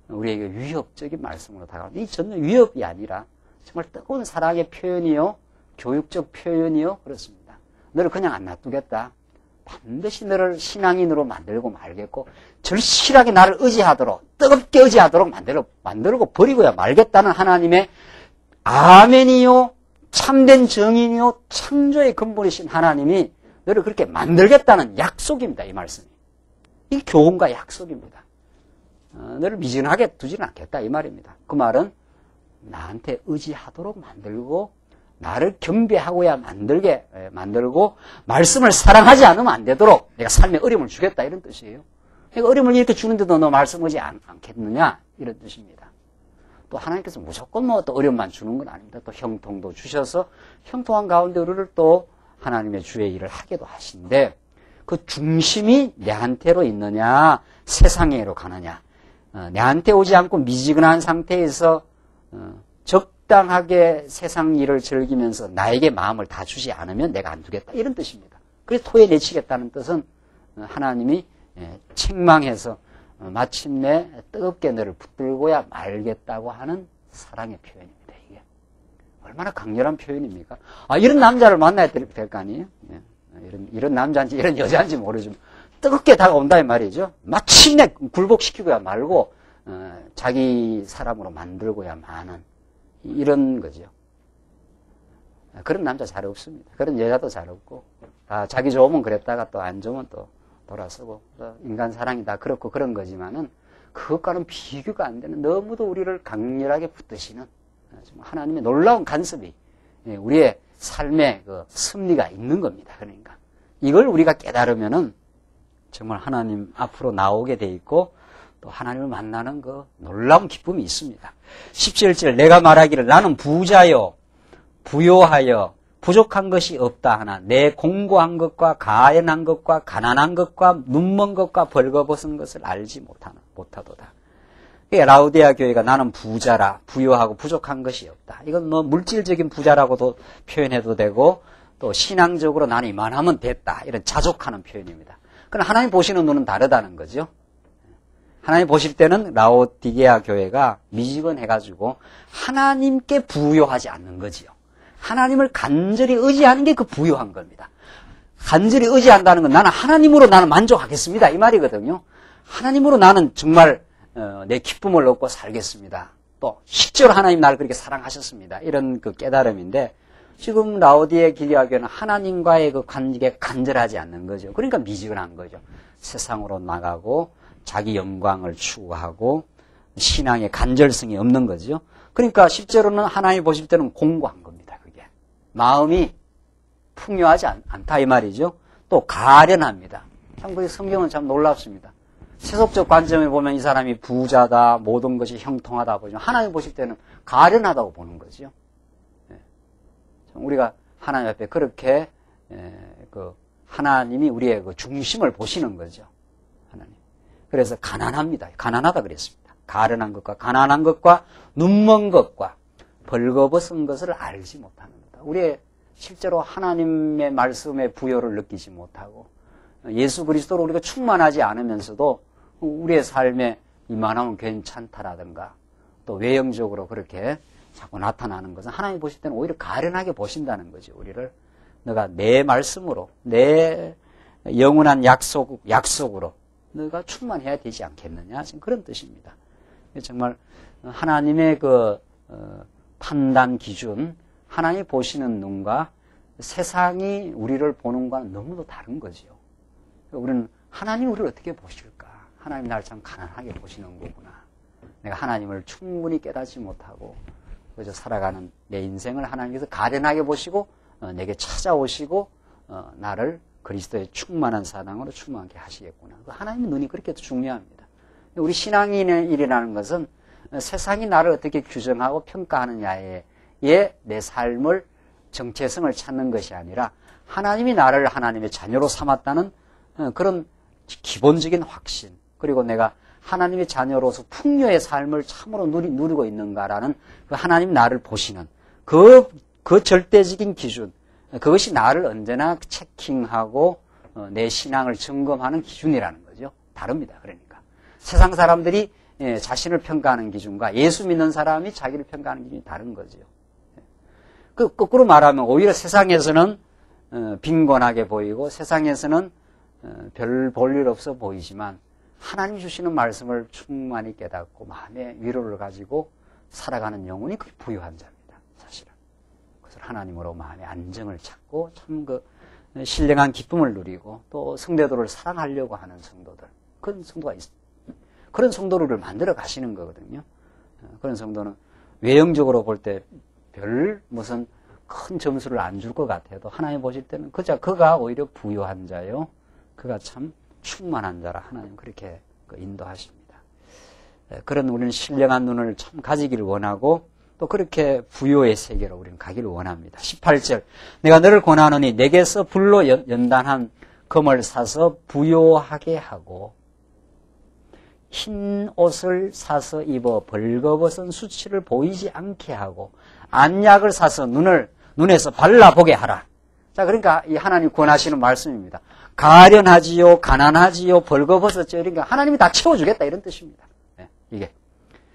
우리에게 위협적인 말씀으로 다가오는, 이 전혀 위협이 아니라, 정말 뜨거운 사랑의 표현이요, 교육적 표현이요, 그렇습니다. 너를 그냥 안 놔두겠다. 반드시 너를 신앙인으로 만들고 말겠고, 절실하게 나를 의지하도록, 뜨겁게 의지하도록 만들고 버리고야 말겠다는 하나님의 아멘이요, 참된 정인이요, 창조의 근본이신 하나님이 너를 그렇게 만들겠다는 약속입니다, 이 말씀이. 이 교훈과 약속입니다. 너를 미진하게 두지는 않겠다, 이 말입니다. 그 말은 나한테 의지하도록 만들고, 나를 경배하고야 만들고, 말씀을 사랑하지 않으면 안 되도록 내가 삶에 어려움을 주겠다, 이런 뜻이에요. 그러니까 어려움을 이렇게 주는데도 너 말씀 하지 않겠느냐, 이런 뜻입니다. 또 하나님께서 무조건 뭐 또 어려움만 주는 건 아닙니다. 또 형통도 주셔서 형통한 가운데 우리를 또 하나님의 주의 일을 하게도 하신데, 그 중심이 내한테로 있느냐, 세상에로 가느냐, 내한테 오지 않고 미지근한 상태에서 적당하게 세상 일을 즐기면서 나에게 마음을 다 주지 않으면 내가 안 두겠다, 이런 뜻입니다. 그래서 토해내치겠다는 뜻은 하나님이 책망해서 마침내 뜨겁게 너를 붙들고야 말겠다고 하는 사랑의 표현입니다. 이게 얼마나 강렬한 표현입니까? 이런 남자를 만나야 될 거 아니에요? 이런 남자인지 이런 여자인지 모르지만 뜨겁게 다가온다, 이 말이죠. 마침내 굴복시키고야 말고 자기 사람으로 만들고야 마는 이런 거죠. 그런 남자 잘 없습니다. 그런 여자도 잘 없고, 자기 좋으면 그랬다가 또 안 좋으면 또 돌아서고, 인간 사랑이 다 그렇고 그런 거지만은 그것과는 비교가 안 되는, 너무도 우리를 강렬하게 붙드시는 하나님의 놀라운 간섭이 우리의 삶의 그 섭리가 있는 겁니다. 그러니까 이걸 우리가 깨달으면은 정말 하나님 앞으로 나오게 돼 있고, 또 하나님을 만나는 그 놀라운 기쁨이 있습니다. 17절, 내가 말하기를 나는 부자요, 부요하여 부족한 것이 없다 하나 내 공고한 것과 가련한 것과 가난한 것과 눈먼 것과 벌거벗은 것을 알지 못하도다. 라우디아 교회가 나는 부자라, 부요하고 부족한 것이 없다. 이건 뭐 물질적인 부자라고도 표현해도 되고, 또 신앙적으로 나는 이만하면 됐다, 이런 자족하는 표현입니다. 그러나 하나님 보시는 눈은 다르다는 거죠. 하나님 보실 때는 라오디게아 교회가 미지근해가지고 하나님께 부요하지 않는 거지요. 하나님을 간절히 의지하는 게 그 부요한 겁니다. 간절히 의지한다는 건 나는 하나님으로 나는 만족하겠습니다, 이 말이거든요. 하나님으로 나는 정말 내 기쁨을 얻고 살겠습니다. 또 실제로 하나님 나를 그렇게 사랑하셨습니다, 이런 그 깨달음인데, 지금 라오디게아 교회는 하나님과의 그 관계에 간절하지 않는 거죠. 그러니까 미지근한 거죠. 세상으로 나가고 자기 영광을 추구하고 신앙의 간절성이 없는 거죠. 그러니까 실제로는 하나님 보실 때는 공고한 겁니다. 그게 마음이 풍요하지 않다, 이 말이죠. 또 가련합니다. 참 그 성경은 참 놀랍습니다. 세속적 관점에 보면 이 사람이 부자다, 모든 것이 형통하다 보지만 하나님 보실 때는 가련하다고 보는 거죠. 우리가 하나님 앞에 그렇게 그 하나님이 우리의 그 중심을 보시는 거죠. 하나님. 그래서 가난합니다. 가난하다 그랬습니다. 가련한 것과 가난한 것과 눈먼 것과 벌거벗은 것을 알지 못하는 거다. 우리의 실제로 하나님의 말씀의 부여를 느끼지 못하고 예수 그리스도로 우리가 충만하지 않으면서도 우리의 삶에 이만하면 괜찮다라든가 또 외형적으로 그렇게 자꾸 나타나는 것은 하나님 보실 때는 오히려 가련하게 보신다는 거죠. 우리를 너가 내 말씀으로 내 영원한 약속으로 너가 충만해야 되지 않겠느냐. 지금 그런 뜻입니다. 정말 하나님의 그 판단 기준, 하나님이 보시는 눈과 세상이 우리를 보는 것과는 너무도 다른 거지요. 우리는 하나님 우리를 어떻게 보실까? 하나님 나를 참 가난하게 보시는 거구나. 내가 하나님을 충분히 깨닫지 못하고 그저 살아가는 내 인생을 하나님께서 가련하게 보시고 내게 찾아오시고 나를 그리스도의 충만한 사랑으로 충만하게 하시겠구나. 하나님의 눈이 그렇게 중요합니다. 우리 신앙인의 일이라는 것은 세상이 나를 어떻게 규정하고 평가하느냐에 내 삶을 정체성을 찾는 것이 아니라 하나님이 나를 하나님의 자녀로 삼았다는 그런 기본적인 확신, 그리고 내가 하나님의 자녀로서 풍요의 삶을 참으로 누리고 있는가라는 그 하나님 나를 보시는 그 절대적인 기준, 그것이 나를 언제나 체킹하고 내 신앙을 점검하는 기준이라는 거죠. 다릅니다. 그러니까 세상 사람들이 자신을 평가하는 기준과 예수 믿는 사람이 자기를 평가하는 기준이 다른 거죠. 거꾸로 말하면 오히려 세상에서는 빈곤하게 보이고 세상에서는 별 볼 일 없어 보이지만 하나님 주시는 말씀을 충만히 깨닫고 마음의 위로를 가지고 살아가는 영혼이 그게 부유한 자입니다. 사실은. 그래서 하나님으로 마음의 안정을 찾고 참 신령한 기쁨을 누리고 또 성도들을 사랑하려고 하는 성도들, 그런 성도가 있습니다. 그런 성도를 만들어 가시는 거거든요. 그런 성도는 외형적으로 볼 때 별 무슨 큰 점수를 안 줄 것 같아도 하나님 보실 때는 그가 오히려 부유한 자요. 그가 참 충만한 자라 하나님 그렇게 인도하십니다. 그런 우리는 신령한 눈을 참 가지기를 원하고 또 그렇게 부요의 세계로 우리는 가기를 원합니다. 18절 내가 너를 권하노니 내게서 불로 연단한 금을 사서 부요하게 하고 흰 옷을 사서 입어 벌거벗은 수치를 보이지 않게 하고 안약을 사서 눈에서 발라보게 하라. 자, 그러니까 이 하나님 권하시는 말씀입니다. 가련하지요, 가난하지요, 벌거벗었지요. 그러니까 하나님이 다 채워주겠다 이런 뜻입니다. 네, 이게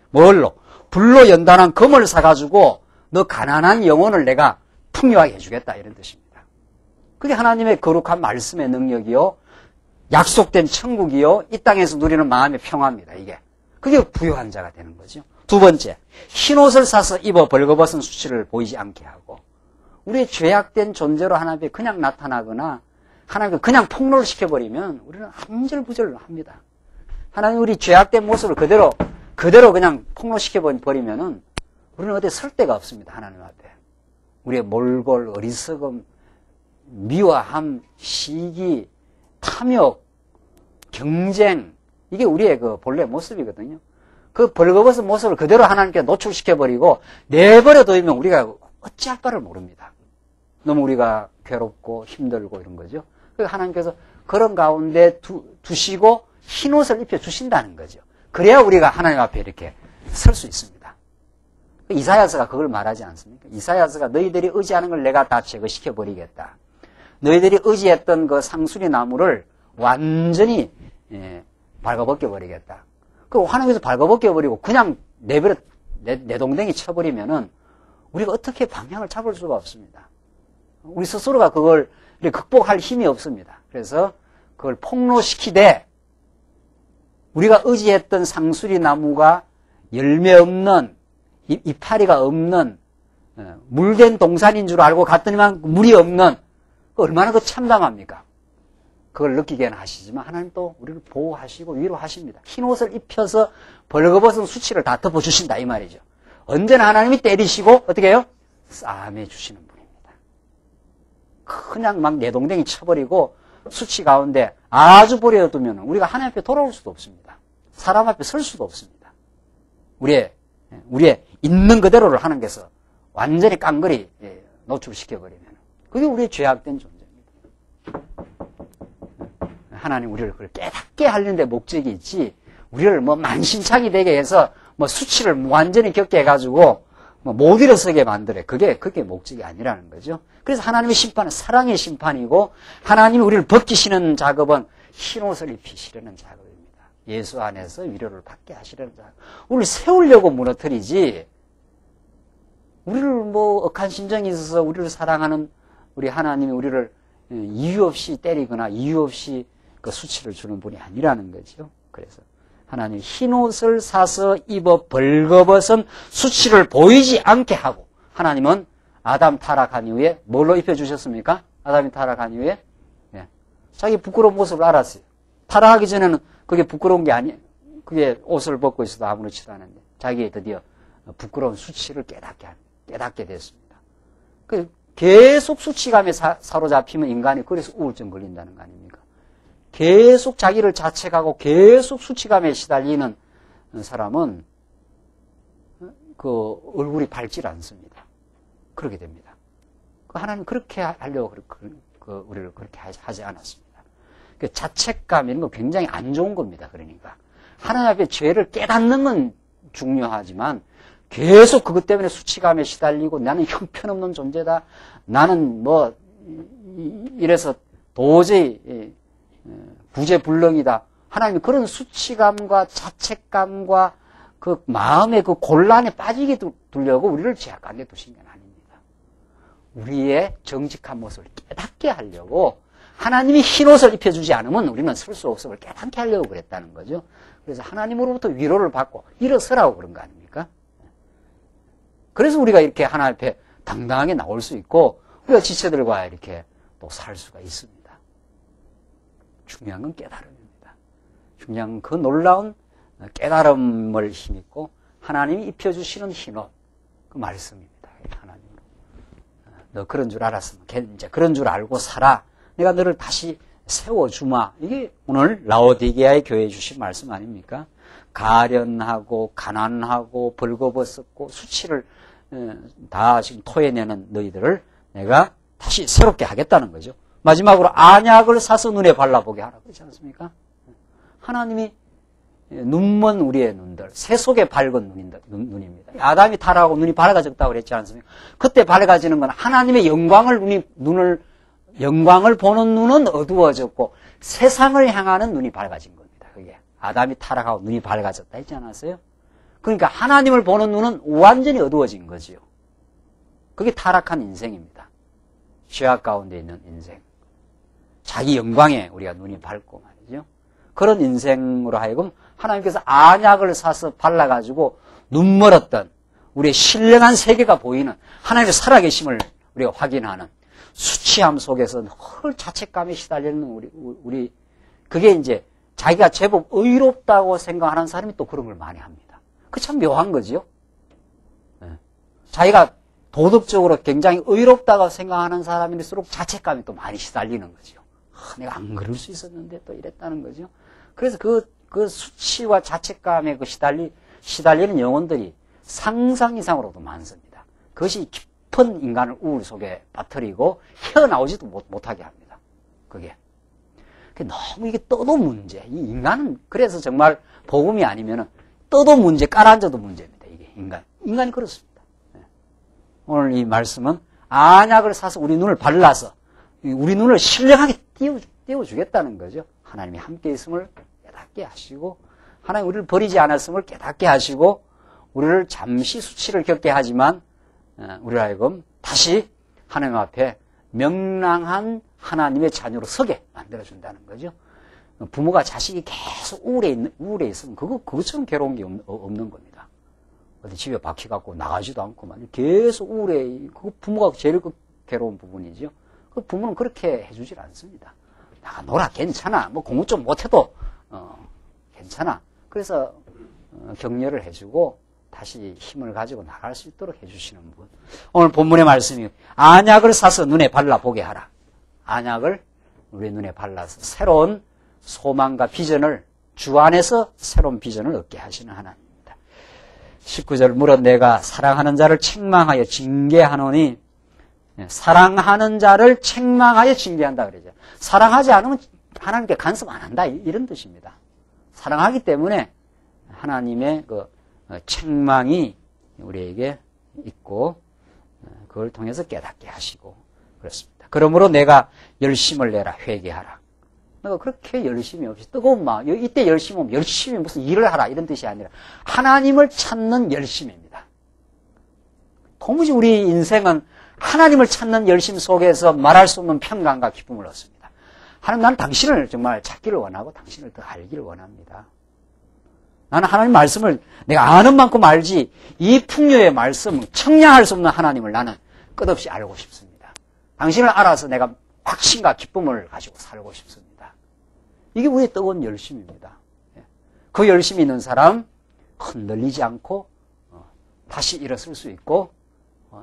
뭘로? 불로 연단한 금을 사가지고 너 가난한 영혼을 내가 풍요하게 해주겠다 이런 뜻입니다. 그게 하나님의 거룩한 말씀의 능력이요, 약속된 천국이요, 이 땅에서 누리는 마음의 평화입니다. 이게 그게 부유한 자가 되는 거죠. 두 번째, 흰옷을 사서 입어 벌거벗은 수치를 보이지 않게 하고 우리의 죄악된 존재로 하나님 앞에 그냥 나타나거나 하나님께 그냥 폭로를 시켜버리면 우리는 안절부절합니다. 하나님 우리 죄악된 모습을 그대로 그냥 폭로시켜버리면은 우리는 어디 설 데가 없습니다. 하나님 앞에. 우리의 몰골, 어리석음, 미화함, 시기, 탐욕, 경쟁, 이게 우리의 그 본래 모습이거든요. 그 벌거벗은 모습을 그대로 하나님께 노출시켜버리고 내버려두면 우리가 어찌할 바를 모릅니다. 너무 우리가 괴롭고 힘들고 이런 거죠. 그래서 하나님께서 그런 가운데 두시고 흰옷을 입혀주신다는 거죠. 그래야 우리가 하나님 앞에 이렇게 설 수 있습니다. 이사야서가 그걸 말하지 않습니까? 이사야서가 너희들이 의지하는 걸 내가 다 제거시켜버리겠다. 너희들이 의지했던 그 상수리 나무를 완전히 발가벗겨버리겠다. 그 하나님께서 발가벗겨버리고 그냥 내동댕이 쳐버리면은 우리가 어떻게 방향을 잡을 수가 없습니다. 우리 스스로가 그걸 극복할 힘이 없습니다. 그래서 그걸 폭로시키되 우리가 의지했던 상수리 나무가 열매 없는 이파리가 없는 물된 동산인 줄 알고 갔더니만 물이 없는 얼마나 그 참담합니까? 그걸 느끼게는 하시지만 하나님 또 우리를 보호하시고 위로하십니다. 흰 옷을 입혀서 벌거벗은 수치를 다 덮어주신다 이 말이죠. 언제나 하나님이 때리시고 어떻게 해요? 싸매 주시는 분입니다. 그냥 막 내동댕이 쳐버리고 수치 가운데 아주 버려두면 우리가 하나님 앞에 돌아올 수도 없습니다. 사람 앞에 설 수도 없습니다. 우리의 있는 그대로를 하나님께서 완전히 깡그리 노출시켜버리면 그게 우리의 죄악된 존재입니다. 하나님 우리를 그걸 깨닫게 하려는데 목적이 있지 우리를 뭐 만신창이 되게 해서 뭐 수치를 완전히 겪게 해가지고 뭐 못 일어서게 만들어. 그게 목적이 아니라는 거죠. 그래서 하나님의 심판은 사랑의 심판이고 하나님이 우리를 벗기시는 작업은 흰옷을 입히시려는 작업입니다. 예수 안에서 위로를 받게 하시려는 작업. 우리를 세우려고 무너뜨리지 우리를 뭐 억한 심정이 있어서 우리를 사랑하는 우리 하나님이 우리를 이유 없이 때리거나 이유 없이 그 수치를 주는 분이 아니라는 거죠. 그래서 하나님 흰 옷을 사서 입어 벌거벗은 수치를 보이지 않게 하고, 하나님은 아담 타락한 이후에 뭘로 입혀주셨습니까? 아담이 타락한 이후에 자기 부끄러운 모습을 알았어요. 타락하기 전에는 그게 부끄러운 게 아니에요. 그게 옷을 벗고 있어도 아무렇지도 않은데 자기의 드디어 부끄러운 수치를 깨닫게 됐습니다. 계속 수치감에 사로잡히면 인간이 그래서 우울증 걸린다는 거 아닙니까? 계속 자기를 자책하고 계속 수치감에 시달리는 사람은 그 얼굴이 밝지 않습니다. 그렇게 됩니다. 하나님 그렇게 하려고 우리를 그렇게 하지 않았습니다. 자책감 이런 거 굉장히 안 좋은 겁니다. 그러니까 하나님 앞에 죄를 깨닫는 건 중요하지만 계속 그것 때문에 수치감에 시달리고 나는 형편없는 존재다. 나는 뭐 이래서 도저히 구제불능이다. 하나님이 그런 수치감과 자책감과 그 마음의 그 곤란에 빠지게 두려고 우리를 죄악 가운데 두신 건 아닙니다. 우리의 정직한 모습을 깨닫게 하려고 하나님이 흰옷을 입혀주지 않으면 우리는 설 수 없음을 깨닫게 하려고 그랬다는 거죠. 그래서 하나님으로부터 위로를 받고 일어서라고 그런 거 아닙니까? 그래서 우리가 이렇게 하나님 앞에 당당하게 나올 수 있고 우리가 지체들과 이렇게 또 살 수가 있습니다. 중요한 건 깨달음입니다. 중요한 건 그 놀라운 깨달음을 힘입고 하나님이 입혀주시는 흰옷, 그 말씀입니다. 하나님으로. 너 그런 줄 알았으면 이제 그런 줄 알고 살아. 내가 너를 다시 세워주마. 이게 오늘 라오디게아의 교회에 주신 말씀 아닙니까? 가련하고 가난하고 벌거벗었고 수치를 다 지금 토해내는 너희들을 내가 다시 새롭게 하겠다는 거죠. 마지막으로 안약을 사서 눈에 발라보게 하라. 그렇지 않습니까? 하나님이 눈먼 우리의 눈들, 새 속에 밝은 눈입니다. 아담이 타락하고 눈이 밝아졌다고 그랬지 않습니까? 그때 밝아지는 건 하나님의 영광을 보는 눈은 어두워졌고 세상을 향하는 눈이 밝아진 겁니다. 그게 아담이 타락하고 눈이 밝아졌다 했지 않았어요? 그러니까 하나님을 보는 눈은 완전히 어두워진 거지요. 그게 타락한 인생입니다. 죄악 가운데 있는 인생. 자기 영광에 우리가 눈이 밝고 말이죠. 그런 인생으로 하여금 하나님께서 안약을 사서 발라가지고 눈멀었던 우리의 신령한 세계가 보이는 하나님의 살아계심을 우리가 확인하는 수치함 속에서 헐 자책감에 시달리는 우리 그게 이제 자기가 제법 의롭다고 생각하는 사람이 또 그런 걸 많이 합니다. 그 참 묘한 거지요. 자기가 도덕적으로 굉장히 의롭다고 생각하는 사람일수록 자책감이 또 많이 시달리는 거죠. 내가 안 그럴 수 있었는데 또 이랬다는 거죠. 그래서 그 수치와 자책감에 시달리는 영혼들이 상상 이상으로도 많습니다. 그것이 깊은 인간을 우울 속에 빠뜨리고 헤어나오지도 못하게 합니다. 그게 너무 이게 떠도 문제. 이 인간은 그래서 정말 복음이 아니면은 떠도 문제, 깔아앉아도 문제입니다. 이게 인간이 그렇습니다. 오늘 이 말씀은 안약을 사서 우리 눈을 발라서 우리 눈을 신령하게 띄워주겠다는 거죠. 하나님이 함께 있음을 깨닫게 하시고 하나님 우리를 버리지 않았음을 깨닫게 하시고 우리를 잠시 수치를 겪게 하지만 우리를 하여금 다시 하나님 앞에 명랑한 하나님의 자녀로 서게 만들어준다는 거죠. 부모가 자식이 계속 우울해 있으면 그것처럼 괴로운 게 없는 겁니다. 어디 집에 박혀갖고 나가지도 않고 계속 우울해. 그 부모가 제일 괴로운 부분이죠. 그 부모는 그렇게 해주질 않습니다. 나가 놀아, 괜찮아. 뭐 공부 좀 못해도 괜찮아. 그래서 격려를 해주고 다시 힘을 가지고 나갈 수 있도록 해주시는 분. 오늘 본문의 말씀이 안약을 사서 눈에 발라보게 하라. 안약을 우리 눈에 발라서 새로운 소망과 비전을 주 안에서 새로운 비전을 얻게 하시는 하나님입니다. 19절 물어 내가 사랑하는 자를 책망하여 징계하노니 사랑하는 자를 책망하여 징계한다 그러죠. 사랑하지 않으면 하나님께 간섭 안 한다 이런 뜻입니다. 사랑하기 때문에 하나님의 그 책망이 우리에게 있고 그걸 통해서 깨닫게 하시고 그렇습니다. 그러므로 내가 열심을 내라 회개하라. 내가 그렇게 열심이 없이 뜨거운 마음 이때 열심히 오면 열심히 무슨 일을 하라 이런 뜻이 아니라 하나님을 찾는 열심입니다. 도무지 우리 인생은 하나님을 찾는 열심 속에서 말할 수 없는 평강과 기쁨을 얻습니다. 하나님, 나는 당신을 정말 찾기를 원하고 당신을 더 알기를 원합니다. 나는 하나님 말씀을 내가 아는 만큼 알지, 이 풍요의 말씀, 청량할 수 없는 하나님을 나는 끝없이 알고 싶습니다. 당신을 알아서 내가 확신과 기쁨을 가지고 살고 싶습니다. 이게 우리의 뜨거운 열심입니다. 그 열심이 있는 사람, 흔들리지 않고 다시 일어설 수 있고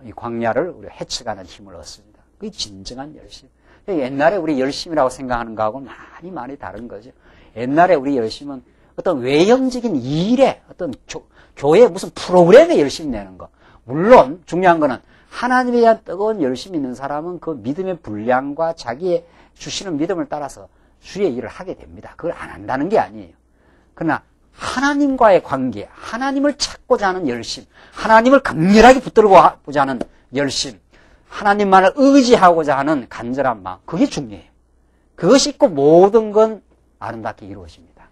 이 광야를 우리가 헤쳐가는 힘을 얻습니다. 그게 진정한 열심. 옛날에 우리 열심이라고 생각하는 거하고는 많이 다른 거죠. 옛날에 우리 열심은 어떤 외형적인 일에, 어떤 교회 무슨 프로그램에 열심히 내는 거. 물론 중요한 거는 하나님에 대한 뜨거운 열심이 있는 사람은 그 믿음의 분량과 자기의 주시는 믿음을 따라서 주의 일을 하게 됩니다. 그걸 안 한다는 게 아니에요. 그러나 하나님과의 관계, 하나님을 찾고자 하는 열심, 하나님을 강렬하게 붙들고자 하는 열심, 하나님만을 의지하고자 하는 간절한 마음, 그게 중요해요. 그것이 있고 모든 건 아름답게 이루어집니다.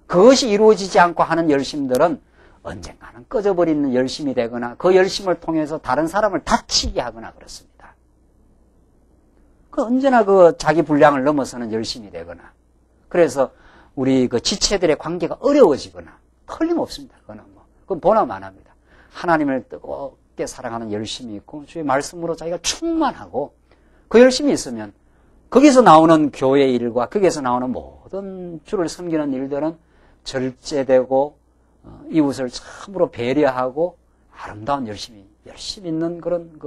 그것이 이루어지지 않고 하는 열심들은 언젠가는 꺼져버리는 열심이 되거나 그 열심을 통해서 다른 사람을 다치게 하거나 그렇습니다. 언제나 자기 분량을 넘어서는 열심이 되거나, 그래서 우리 지체들의 관계가 어려워지거나, 틀림없습니다. 그건 보나마나합니다. 하나님을 뜨겁게 사랑하는 열심이 있고, 주의 말씀으로 자기가 충만하고, 그 열심이 있으면, 거기서 나오는 교회 일과, 거기서 나오는 모든 주를 섬기는 일들은 절제되고, 이웃을 참으로 배려하고, 아름다운 열심 있는 그런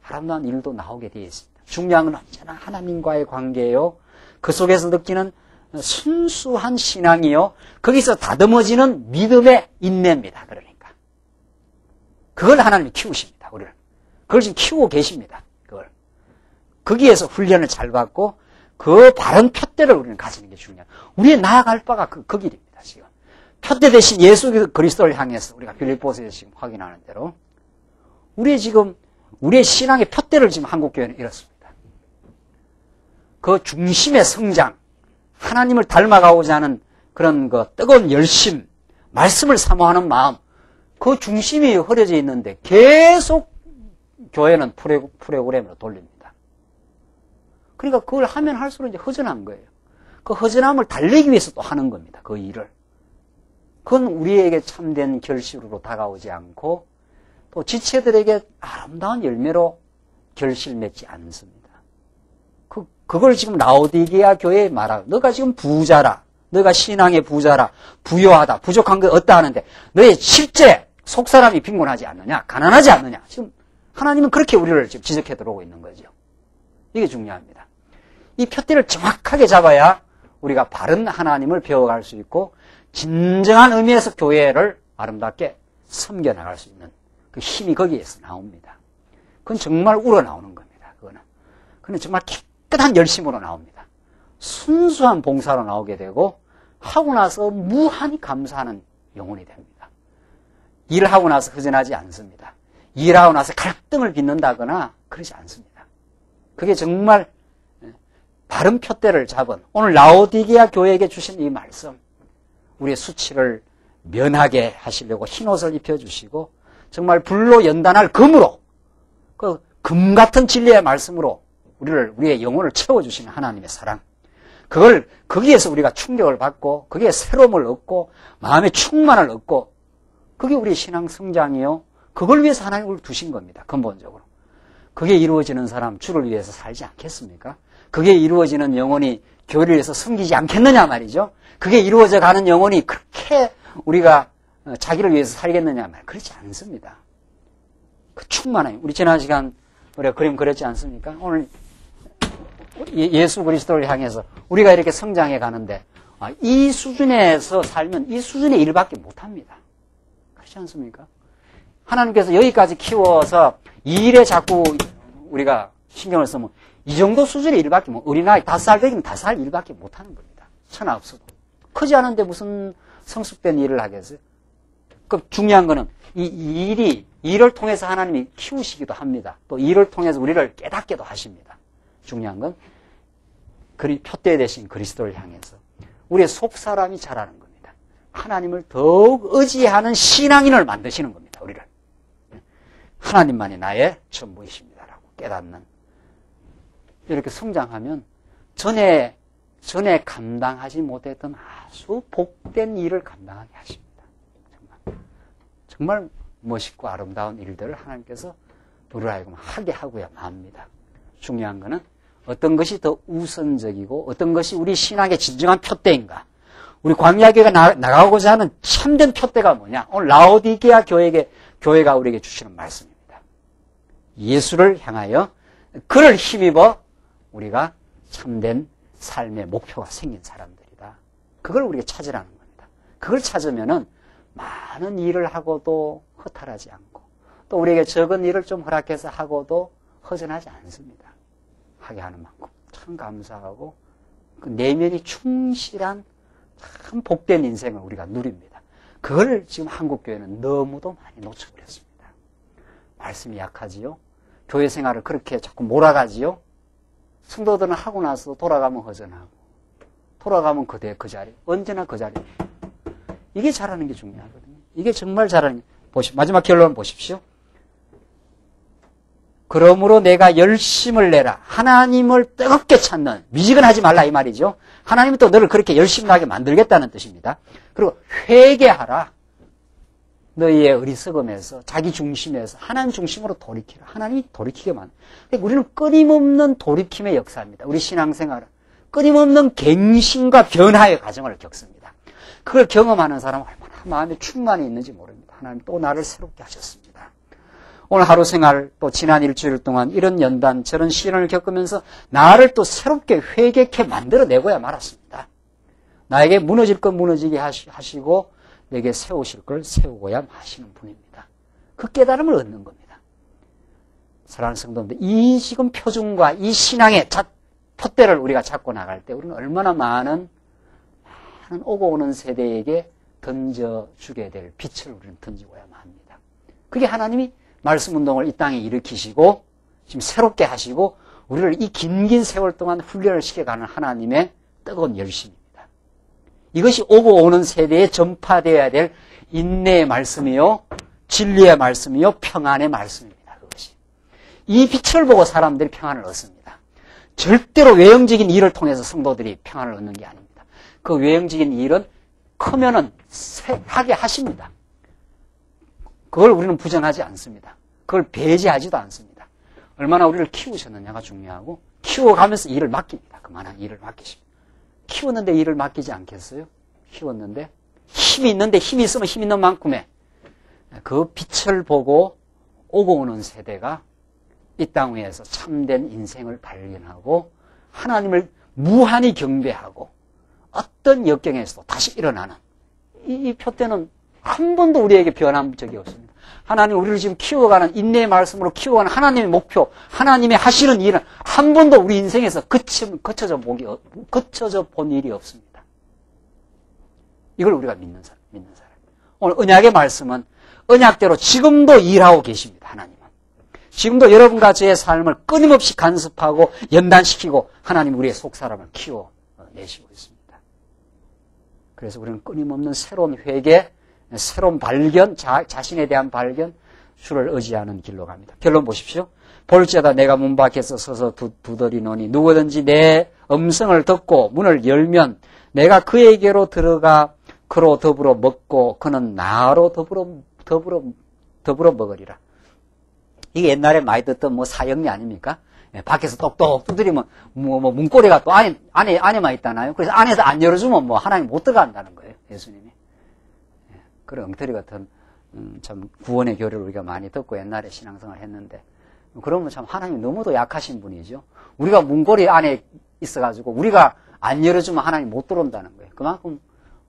아름다운 일도 나오게 되어 있습니다. 중요한 건 언제나 하나님과의 관계요, 그 속에서 느끼는 순수한 신앙이요, 거기서 다듬어지는 믿음의 인내입니다. 그러니까 그걸 하나님이 키우십니다. 우리를 그걸 지금 키우고 계십니다. 그걸 거기에서 훈련을 잘 받고 그 바른 푯대를 우리는 가지는 게 중요해요. 우리의 나아갈 바가 그 길입니다. 지금 푯대 대신 예수 그리스도를 향해서 우리가 빌립보서에서 지금 확인하는 대로 우리의 신앙의 푯대를 지금 한국교회는 잃었습니다. 그 중심의 성장, 하나님을 닮아가고자 하는 그런 뜨거운 열심, 말씀을 사모하는 마음, 그 중심이 흐려져 있는데 계속 교회는 프로그램으로 돌립니다. 그러니까 그걸 하면 할수록 이제 허전한 거예요. 그 허전함을 달래기 위해서 또 하는 겁니다. 그 일을. 그건 우리에게 참된 결실로 다가오지 않고 또 지체들에게 아름다운 열매로 결실 맺지 않습니다. 그걸 지금 라오디게아 교회에 말하고, 너가 지금 부자라, 너가 신앙의 부자라, 부유하다, 부족한 게 없다 하는데 너의 실제 속사람이 빈곤하지 않느냐, 가난하지 않느냐. 지금 하나님은 그렇게 우리를 지금 지적해 들어오고 있는 거죠. 이게 중요합니다. 이 푯대를 정확하게 잡아야 우리가 바른 하나님을 배워갈 수 있고 진정한 의미에서 교회를 아름답게 섬겨나갈 수 있는 그 힘이 거기에서 나옵니다. 그건 정말 우러나오는 겁니다. 그건 정말 깨끗한 열심으로 나옵니다. 순수한 봉사로 나오게 되고 하고 나서 무한히 감사하는 영혼이 됩니다. 일하고 나서 허전하지 않습니다. 일하고 나서 갈등을 빚는다거나 그러지 않습니다. 그게 정말 바른 푯대를 잡은 오늘 라오디게아 교회에게 주신 이 말씀, 우리의 수치를 면하게 하시려고 흰옷을 입혀주시고 정말 불로 연단할 금으로, 그 금 같은 진리의 말씀으로 우리의 영혼을 채워주시는 하나님의 사랑, 그걸 거기에서 우리가 충격을 받고 거기에 새로움을 얻고 마음의 충만을 얻고, 그게 우리의 신앙 성장이요, 그걸 위해서 하나님을 두신 겁니다. 근본적으로 그게 이루어지는 사람 주를 위해서 살지 않겠습니까? 그게 이루어지는 영혼이 교회를 위해서 섬기지 않겠느냐 말이죠. 그게 이루어져 가는 영혼이 그렇게 우리가 자기를 위해서 살겠느냐 말, 그렇지 않습니다. 그 충만해요. 우리 지난 시간 우리가 그림 그렸지 않습니까? 오늘 예수 그리스도를 향해서 우리가 이렇게 성장해 가는데 이 수준에서 살면 이 수준의 일밖에 못합니다. 그렇지 않습니까? 하나님께서 여기까지 키워서 이 일에 자꾸 우리가 신경을 쓰면 이 정도 수준의 일밖에 어린아이 5살 되기는 5살 일밖에 못하는 겁니다. 천하 없어도. 크지 않은데 무슨 성숙된 일을 하겠어요? 그 중요한 거는 이 일을 통해서 하나님이 키우시기도 합니다. 또 일을 통해서 우리를 깨닫게도 하십니다. 중요한 건 푯대 대신 그리스도를 향해서 우리의 속사람이 자라는 겁니다. 하나님을 더욱 의지하는 신앙인을 만드시는 겁니다. 우리를. 하나님만이 나의 전부이십니다라고 깨닫는, 이렇게 성장하면 전에 감당하지 못했던 아주 복된 일을 감당하게 하십니다. 정말 멋있고 아름다운 일들을 하나님께서 우리를 하여금 하게 하고야 맙니다. 중요한 것은 어떤 것이 더 우선적이고 어떤 것이 우리 신앙의 진정한 표대인가. 우리 광야교회가 나가고자 하는 참된 표대가 뭐냐. 오늘 라오디게아 교회가 우리에게 주시는 말씀입니다. 예수를 향하여 그를 힘입어 우리가 참된 삶의 목표가 생긴 사람들이다. 그걸 우리가 찾으라는 겁니다. 그걸 찾으면은 많은 일을 하고도 허탈하지 않고 또 우리에게 적은 일을 좀 허락해서 하고도 허전하지 않습니다. 하게 하는 만큼 참 감사하고 그 내면이 충실한 참 복된 인생을 우리가 누립니다. 그걸 지금 한국교회는 너무도 많이 놓쳐버렸습니다. 말씀이 약하지요. 교회 생활을 그렇게 자꾸 몰아가지요. 성도들은 하고 나서 돌아가면 허전하고 돌아가면 그 자리, 언제나 그 자리. 이게 잘하는 게 중요하거든요. 이게 정말 잘하는 게. 마지막 결론 보십시오. 그러므로 내가 열심을 내라. 하나님을 뜨겁게 찾는, 미지근하지 말라 이 말이죠. 하나님이 또 너를 그렇게 열심하게 만들겠다는 뜻입니다. 그리고 회개하라. 너희의 어리석음에서, 자기 중심에서 하나님 중심으로 돌이키라. 하나님이 돌이키게 만들어. 우리는 끊임없는 돌이킴의 역사입니다. 우리 신앙생활은 끊임없는 갱신과 변화의 과정을 겪습니다. 그걸 경험하는 사람은 얼마나 마음에 충만이 있는지 모릅니다. 하나님 또 나를 새롭게 하셨습니다. 오늘 하루 생활 또 지난 일주일 동안 이런 연단 저런 시련을 겪으면서 나를 또 새롭게 회개케 만들어내고야 말았습니다. 나에게 무너질 건 무너지게 하시고 내게 세우실 걸 세우고야 하시는 분입니다. 그 깨달음을 얻는 겁니다. 사랑하는 성도님들, 이 지금 표준과 이 신앙의 푯대를 우리가 잡고 나갈 때 우리는 얼마나 많은 오고 오는 세대에게 던져주게 될 빛을 우리는 던지고야 합니다. 그게 하나님이 말씀 운동을 이 땅에 일으키시고 지금 새롭게 하시고 우리를 이 긴 세월 동안 훈련을 시켜가는 하나님의 뜨거운 열심입니다. 이것이 오고 오는 세대에 전파되어야 될 인내의 말씀이요, 진리의 말씀이요, 평안의 말씀입니다. 그것이. 이 빛을 보고 사람들이 평안을 얻습니다. 절대로 외형적인 일을 통해서 성도들이 평안을 얻는 게 아닙니다. 그 외형적인 일은 크면은 하게 하십니다. 그걸 우리는 부정하지 않습니다. 그걸 배제하지도 않습니다. 얼마나 우리를 키우셨느냐가 중요하고 키워가면서 일을 맡깁니다. 그만한 일을 맡기십니다. 키웠는데 일을 맡기지 않겠어요? 키웠는데 힘이 있는데 힘이 있으면 힘 있는 만큼의 그 빛을 보고 오고 오는 세대가 이 땅 위에서 참된 인생을 발견하고 하나님을 무한히 경배하고 어떤 역경에서도 다시 일어나는 이 표대는 한 번도 우리에게 변한 적이 없습니다. 하나님 우리를 지금 키워가는 인내의 말씀으로 키워가는 하나님의 목표, 하나님의 하시는 일은 한 번도 우리 인생에서 거쳐져 본 일이 없습니다. 이걸 우리가 믿는 사람. 오늘 언약의 말씀은 언약대로 지금도 일하고 계십니다. 하나님은. 지금도 여러분과 저의 삶을 끊임없이 간섭하고 연단시키고 하나님 우리의 속사람을 키워내시고 있습니다. 그래서 우리는 끊임없는 새로운 회개, 새로운 발견, 자신에 대한 발견, 주를 의지하는 길로 갑니다. 결론 보십시오. 볼지어다 내가 문 밖에서 서서 두드리노니 누구든지 내 음성을 듣고 문을 열면 내가 그에게로 들어가 그로 더불어 먹고 그는 나로 더불어 먹으리라. 이게 옛날에 많이 듣던 사형리 아닙니까? 밖에서 똑똑 두드리면 문고리가 또 안에만 있잖아요. 그래서 안에서 안 열어주면 하나님 못 들어간다는 거예요. 예수님이. 그런 엉터리 같은 참 구원의 교리를 우리가 많이 듣고 옛날에 신앙생활을 했는데 그러면 참 하나님 너무도 약하신 분이죠. 우리가 문고리 안에 있어가지고 우리가 안 열어주면 하나님 못 들어온다는 거예요. 그만큼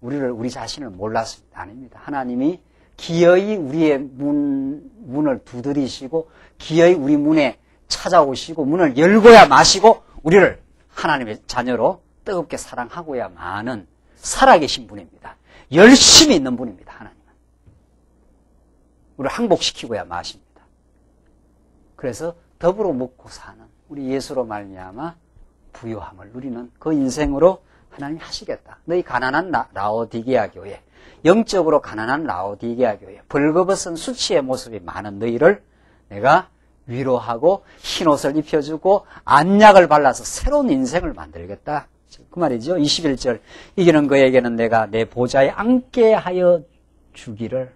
우리 자신을 몰랐습니다. 아닙니다. 하나님이 기어이 우리의 문을 두드리시고 기어이 우리 문에 찾아오시고 문을 열고야 마시고 우리를 하나님의 자녀로 뜨겁게 사랑하고야 마는 살아계신 분입니다. 열심히 있는 분입니다. 하나님은. 우리를 항복시키고야 마십니다. 그래서 더불어 먹고 사는 우리 예수로 말미암아 부요함을 누리는 그 인생으로 하나님이 하시겠다. 너희 가난한 라오디게아 교회, 영적으로 가난한 라오디게아 교회, 벌거벗은 수치의 모습이 많은 너희를 내가 위로하고 흰옷을 입혀주고 안약을 발라서 새로운 인생을 만들겠다. 그 말이죠. 21절. 이기는 그에게는 내가 내 보좌에 앉게 하여 주기를.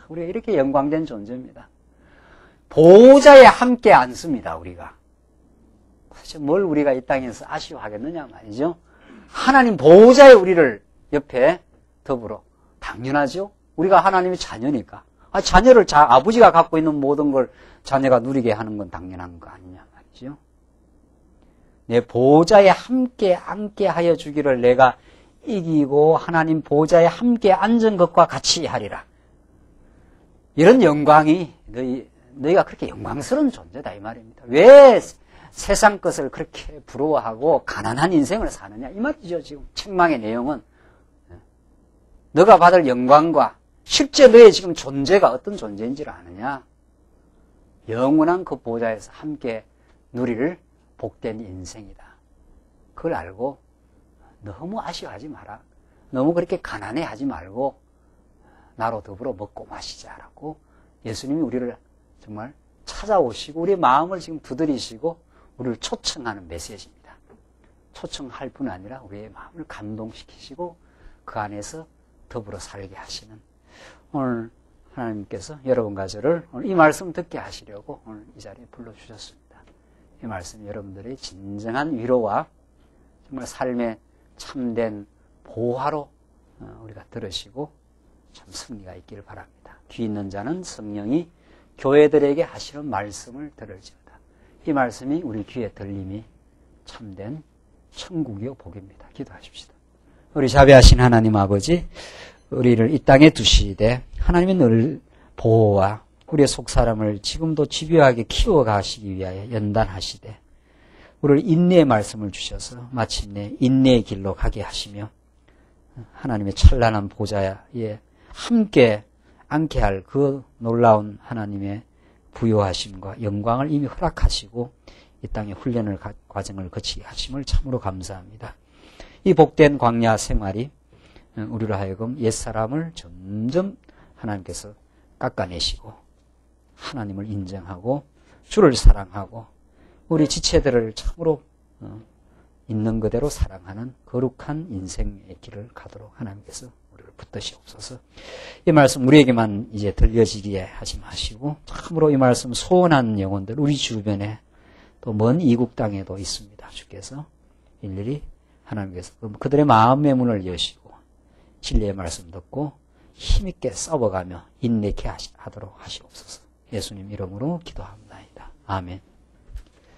우리가 이렇게 영광된 존재입니다. 보좌에 함께 앉습니다. 우리가. 그래서 뭘 우리가 이 땅에서 아쉬워하겠느냐 말이죠. 하나님 보좌에 우리를 옆에 더불어. 당연하죠. 우리가 하나님의 자녀니까. 자녀를 아버지가 갖고 있는 모든 걸 자녀가 누리게 하는 건 당연한 거 아니냐 말이죠. 내 보좌에 함께 앉게 하여 주기를 내가 이기고 하나님 보좌에 함께 앉은 것과 같이 하리라. 이런 영광이 너희가 그렇게 영광스러운 존재다 이 말입니다. 왜 세상 것을 그렇게 부러워하고 가난한 인생을 사느냐 이 말이죠. 지금 책망의 내용은 너가 받을 영광과 실제 너의 지금 존재가 어떤 존재인지를 아느냐. 영원한 그 보좌에서 함께 누릴 복된 인생이다. 그걸 알고 너무 아쉬워하지 마라. 너무 그렇게 가난해하지 말고 나로 더불어 먹고 마시자라고 예수님이 우리를 정말 찾아오시고 우리의 마음을 지금 두드리시고 우리를 초청하는 메시지입니다. 초청할 뿐 아니라 우리의 마음을 감동시키시고 그 안에서 더불어 살게 하시는 오늘 하나님께서 여러분과 저를 오늘 이 말씀 듣게 하시려고 오늘 이 자리에 불러주셨습니다. 이 말씀이 여러분들의 진정한 위로와 정말 삶의 참된 보화로 우리가 들으시고 참 승리가 있기를 바랍니다. 귀 있는 자는 성령이 교회들에게 하시는 말씀을 들을지어다. 이 말씀이 우리 귀에 들림이 참된 천국이요 복입니다. 기도하십시다. 우리 자비하신 하나님 아버지, 우리를 이 땅에 두시되 하나님의 늘 보호와 우리의 속사람을 지금도 집요하게 키워가시기 위하여 연단하시되 우리를 인내의 말씀을 주셔서 마침내 인내의 길로 가게 하시며 하나님의 찬란한 보좌에 함께 앉게 할 그 놀라운 하나님의 부요하심과 영광을 이미 허락하시고 이 땅에 훈련을 과정을 거치게 하심을 참으로 감사합니다. 이 복된 광야 생활이 우리로 하여금 옛사람을 점점 하나님께서 깎아내시고 하나님을 인정하고 주를 사랑하고 우리 지체들을 참으로 있는 그대로 사랑하는 거룩한 인생의 길을 가도록 하나님께서 우리를 붙드시옵소서. 이 말씀 우리에게만 이제 들려지게 하지 마시고 참으로 이 말씀 소원한 영혼들 우리 주변에 또 먼 이국 땅에도 있습니다. 주께서 일일이 하나님께서 그들의 마음의 문을 여시고 진리의 말씀 듣고 힘있게 싸워가며 인내케 하도록 하시옵소서. 예수님 이름으로 기도합니다. 아멘.